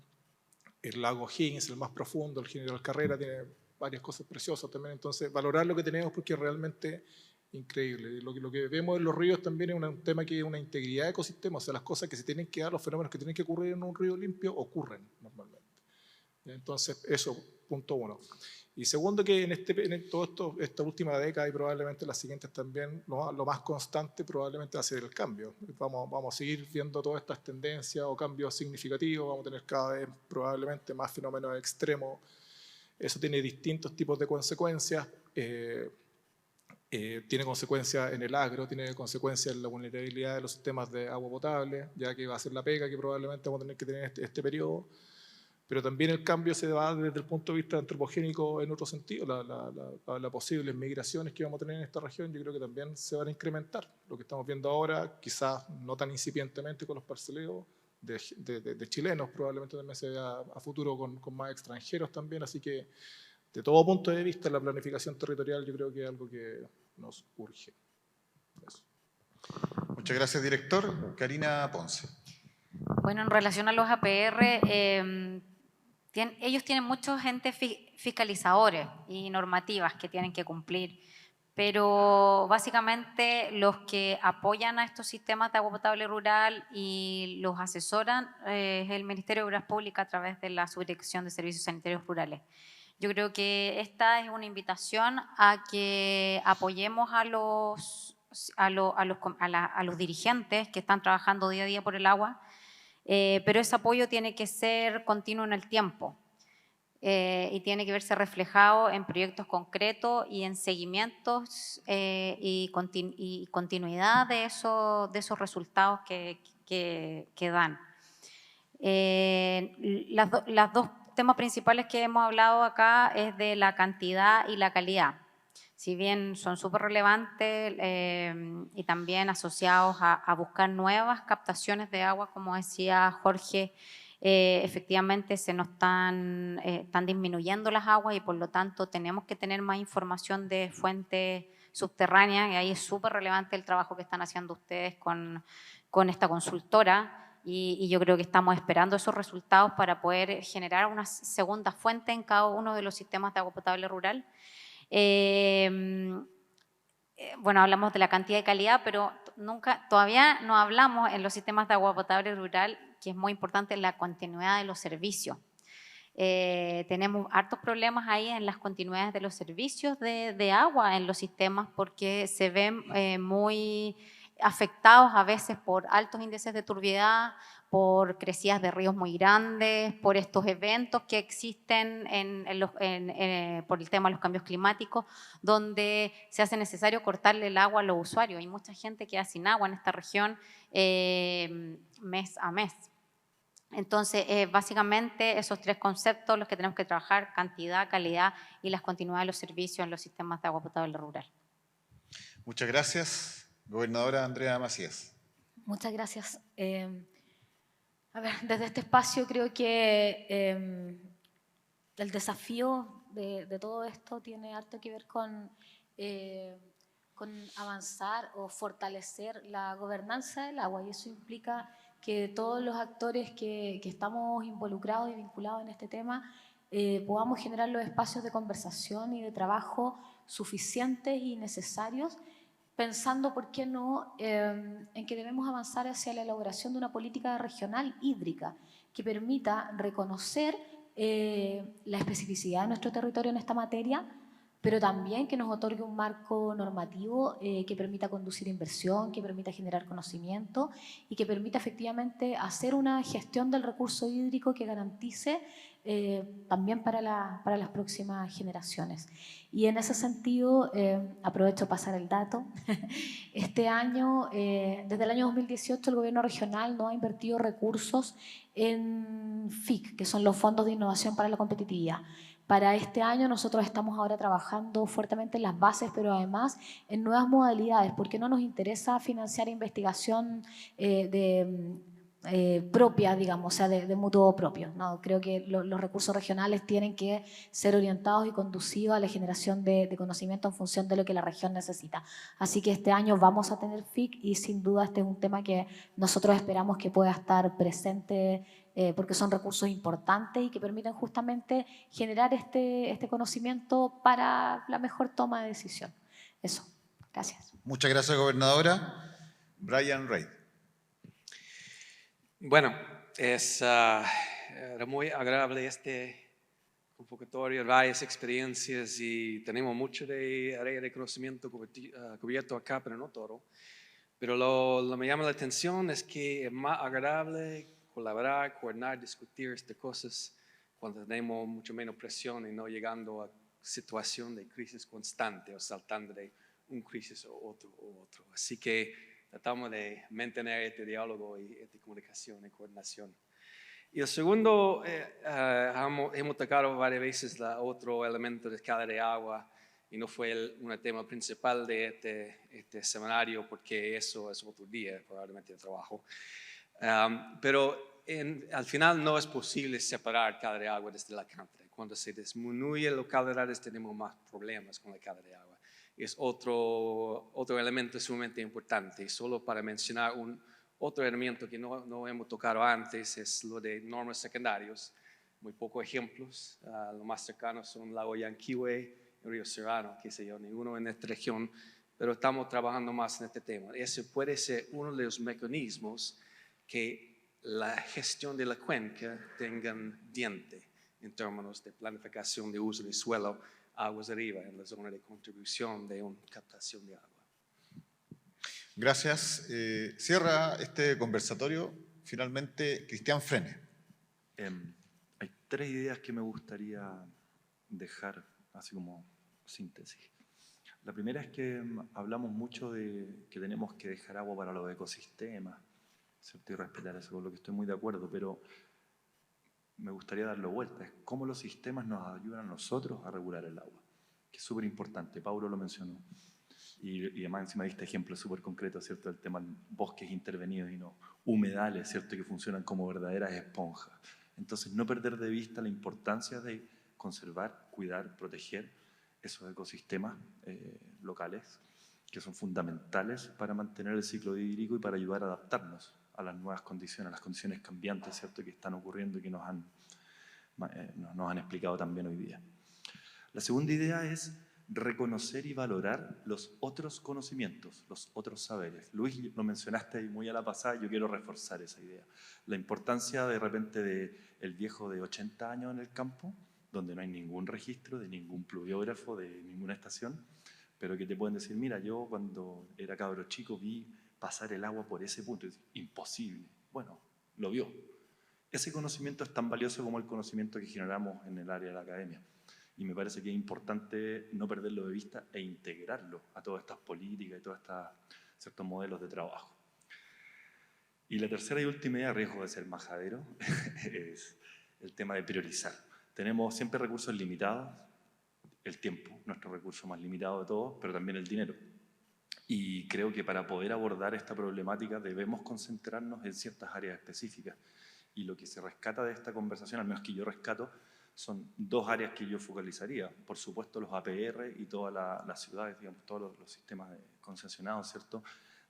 E: El lago Higgins, el más profundo, el General Carrera, tiene varias cosas preciosas también, entonces valorar lo que tenemos porque es realmente increíble. Lo que vemos en los ríos también es un tema que es una integridad de ecosistema, o sea, las cosas que se tienen que dar, los fenómenos que tienen que ocurrir en un río limpio, ocurren normalmente. Entonces, eso, punto uno. Y segundo, que en todo esto, esta última década y probablemente las siguientes también, lo más constante probablemente va a ser el cambio. Vamos a seguir viendo todas estas tendencias o cambios significativos, vamos a tener cada vez probablemente más fenómenos extremos. Eso tiene distintos tipos de consecuencias. Tiene consecuencias en el agro, tiene consecuencias en la vulnerabilidad de los sistemas de agua potable, ya que va a ser la pega que probablemente vamos a tener que tener este periodo, pero también el cambio se va desde el punto de vista antropogénico en otro sentido, las posibles migraciones que vamos a tener en esta región yo creo que también se van a incrementar, lo que estamos viendo ahora, quizás no tan incipientemente con los parceleos de chilenos, probablemente también se vea a futuro con más extranjeros también, así que de todo punto de vista la planificación territorial yo creo que es algo que nos urge. Eso.
A: Muchas gracias, director. Karina Ponce.
G: Bueno, en relación a los APR, ellos tienen muchos entes fiscalizadores y normativas que tienen que cumplir, pero básicamente los que apoyan a estos sistemas de agua potable rural y los asesoran es el Ministerio de Obras Públicas a través de la Subdirección de Servicios Sanitarios Rurales. Yo creo que esta es una invitación a que apoyemos a los dirigentes que están trabajando día a día por el agua, pero ese apoyo tiene que ser continuo en el tiempo y tiene que verse reflejado en proyectos concretos y en seguimientos y continuidad de esos resultados que dan. Las dos temas principales que hemos hablado acá es de la cantidad y la calidad. Si bien son súper relevantes y también asociados a buscar nuevas captaciones de agua, como decía Jorge, efectivamente están disminuyendo las aguas y por lo tanto tenemos que tener más información de fuentes subterráneas y ahí es súper relevante el trabajo que están haciendo ustedes con esta consultora. Y yo creo que estamos esperando esos resultados para poder generar una segunda fuente en cada uno de los sistemas de agua potable rural. Bueno, hablamos de la cantidad y calidad, pero todavía no hablamos en los sistemas de agua potable rural, que es muy importante, la continuidad de los servicios. Tenemos hartos problemas ahí en las continuidades de los servicios de agua en los sistemas porque se ven muy afectados a veces por altos índices de turbiedad, por crecidas de ríos muy grandes, por estos eventos que existen por el tema de los cambios climáticos, donde se hace necesario cortarle el agua a los usuarios. Hay mucha gente que queda sin agua en esta región mes a mes. Entonces, básicamente esos tres conceptos los que tenemos que trabajar: cantidad, calidad y las continuidades de los servicios en los sistemas de agua potable rural.
A: Muchas gracias. Gobernadora Andrea Macías.
J: Muchas gracias. A ver, desde este espacio creo que el desafío de todo esto tiene harto que ver con avanzar o fortalecer la gobernanza del agua, y eso implica que todos los actores que estamos involucrados y vinculados en este tema podamos generar los espacios de conversación y de trabajo suficientes y necesarios, pensando, ¿por qué no?, en que debemos avanzar hacia la elaboración de una política regional hídrica que permita reconocer la especificidad de nuestro territorio en esta materia, pero también que nos otorgue un marco normativo que permita conducir inversión, que permita generar conocimiento y que permita efectivamente hacer una gestión del recurso hídrico que garantice también para las próximas generaciones. Y en ese sentido, aprovecho pasar el dato, este año, desde el año 2018, el gobierno regional no ha invertido recursos en FIC, que son los Fondos de Innovación para la Competitividad. Para este año nosotros estamos ahora trabajando fuertemente en las bases, pero además en nuevas modalidades, porque no nos interesa financiar investigación propia, digamos, o sea, de mutuo propio. No, creo que los recursos regionales tienen que ser orientados y conducidos a la generación de conocimiento en función de lo que la región necesita. Así que este año vamos a tener FIC y sin duda este es un tema que nosotros esperamos que pueda estar presente porque son recursos importantes y que permiten justamente generar este conocimiento para la mejor toma de decisión. Eso, gracias.
A: Muchas gracias, gobernadora. Brian Reid.
B: Bueno, era muy agradable este convocatorio, varias experiencias y tenemos mucho de área de conocimiento cubierto acá, pero no todo. Pero lo que me llama la atención es que es más agradable colaborar, coordinar, discutir estas cosas cuando tenemos mucho menos presión y no llegando a situación de crisis constante o saltando de un crisis o otro. Así que tratamos de mantener este diálogo y esta comunicación y coordinación. Y el segundo, hemos tocado varias veces otro elemento de escala de agua y no fue un tema principal de este seminario porque eso es otro día probablemente de trabajo. Pero al final no es posible separar calidad de agua desde la cantidad. Cuando se disminuye las calidades tenemos más problemas con la calidad de agua. Es otro elemento sumamente importante. Solo para mencionar otro elemento que no hemos tocado antes es lo de normas secundarios. Muy pocos ejemplos. Los más cercanos son Lago Yanquihue, Río Serrano, qué sé yo, ninguno en esta región. Pero estamos trabajando más en este tema. Ese puede ser uno de los mecanismos que la gestión de la cuenca tengan diente en términos de planificación de uso de suelo, aguas arriba, en la zona de contribución de una captación de agua.
A: Gracias. Cierra este conversatorio finalmente Cristian Frene.
C: Hay tres ideas que me gustaría dejar así como síntesis. La primera es que hablamos mucho de que tenemos que dejar agua para los ecosistemas, ¿cierto? Y respetar eso, con lo que estoy muy de acuerdo, pero me gustaría darlo vuelta. Es cómo los sistemas nos ayudan a nosotros a regular el agua, que es súper importante. Paulo lo mencionó. Y además encima diste ejemplos súper concretos, ¿cierto? El tema de bosques intervenidos y no humedales, ¿cierto? Que funcionan como verdaderas esponjas. Entonces, no perder de vista la importancia de conservar, cuidar, proteger esos ecosistemas locales, que son fundamentales para mantener el ciclo hídrico y para ayudar a adaptarnos a las nuevas condiciones, a las condiciones cambiantes, ¿cierto? Que están ocurriendo y que nos han explicado también hoy día. La segunda idea es reconocer y valorar los otros conocimientos, los otros saberes. Luis, lo mencionaste muy a la pasada, yo quiero reforzar esa idea. La importancia de repente del viejo de 80 años en el campo, donde no hay ningún registro de ningún pluviógrafo, de ninguna estación, pero que te pueden decir, mira, yo cuando era cabro chico vi pasar el agua por ese punto. Es imposible. Bueno, lo vio. Ese conocimiento es tan valioso como el conocimiento que generamos en el área de la academia. Y me parece que es importante no perderlo de vista e integrarlo a todas estas políticas y todos estos ciertos modelos de trabajo. Y la tercera y última idea, a riesgo de ser majadero, es el tema de priorizar. Tenemos siempre recursos limitados, el tiempo, nuestro recurso más limitado de todos, pero también el dinero. Y creo que para poder abordar esta problemática debemos concentrarnos en ciertas áreas específicas. Y lo que se rescata de esta conversación, al menos que yo rescato, son dos áreas que yo focalizaría. Por supuesto, los APR y todas las ciudades, digamos, todos los sistemas concesionados, ¿cierto?,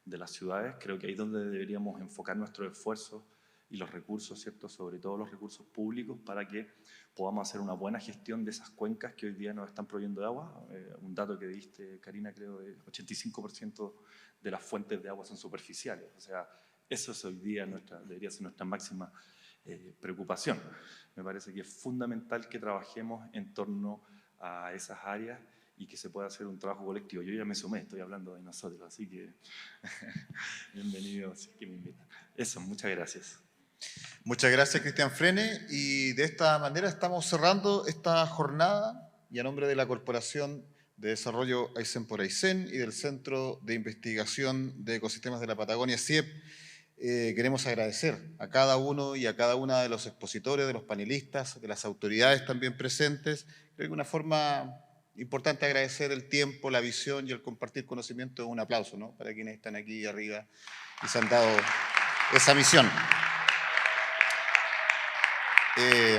C: de las ciudades. Creo que ahí es donde deberíamos enfocar nuestros esfuerzos y los recursos, ¿cierto?, sobre todo los recursos públicos, para que podamos hacer una buena gestión de esas cuencas que hoy día nos están proveyendo de agua. Un dato que diste, Karina, creo que el 85% de las fuentes de agua son superficiales. O sea, eso es hoy día debería ser nuestra máxima preocupación. Me parece que es fundamental que trabajemos en torno a esas áreas y que se pueda hacer un trabajo colectivo. Yo ya me sumé, estoy hablando de nosotros, así que bienvenido, si es que me invitan. Eso, muchas gracias.
A: Muchas gracias, Cristian Frene. Y de esta manera estamos cerrando esta jornada y a nombre de la Corporación de Desarrollo Aysén por Aysén y del Centro de Investigación de Ecosistemas de la Patagonia, CIEP, queremos agradecer a cada uno y a cada una de los expositores, de los panelistas, de las autoridades también presentes. Creo que una forma importante agradecer el tiempo, la visión y el compartir conocimiento. Un aplauso, ¿no?, para quienes están aquí arriba y se han dado esa misión.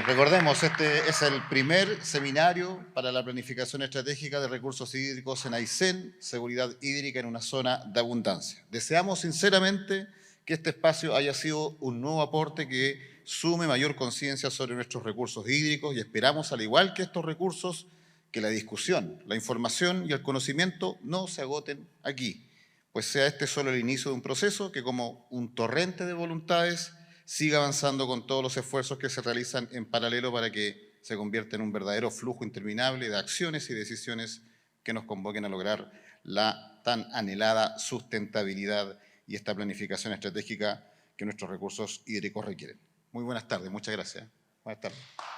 A: Recordemos, este es el primer seminario para la planificación estratégica de recursos hídricos en Aysén, seguridad hídrica en una zona de abundancia. Deseamos sinceramente que este espacio haya sido un nuevo aporte que sume mayor conciencia sobre nuestros recursos hídricos y esperamos, al igual que estos recursos, que la discusión, la información y el conocimiento no se agoten aquí, pues sea este solo el inicio de un proceso que, como un torrente de voluntades, siga avanzando con todos los esfuerzos que se realizan en paralelo para que se convierta en un verdadero flujo interminable de acciones y decisiones que nos convoquen a lograr la tan anhelada sustentabilidad y esta planificación estratégica que nuestros recursos hídricos requieren. Muy buenas tardes, muchas gracias. Buenas tardes.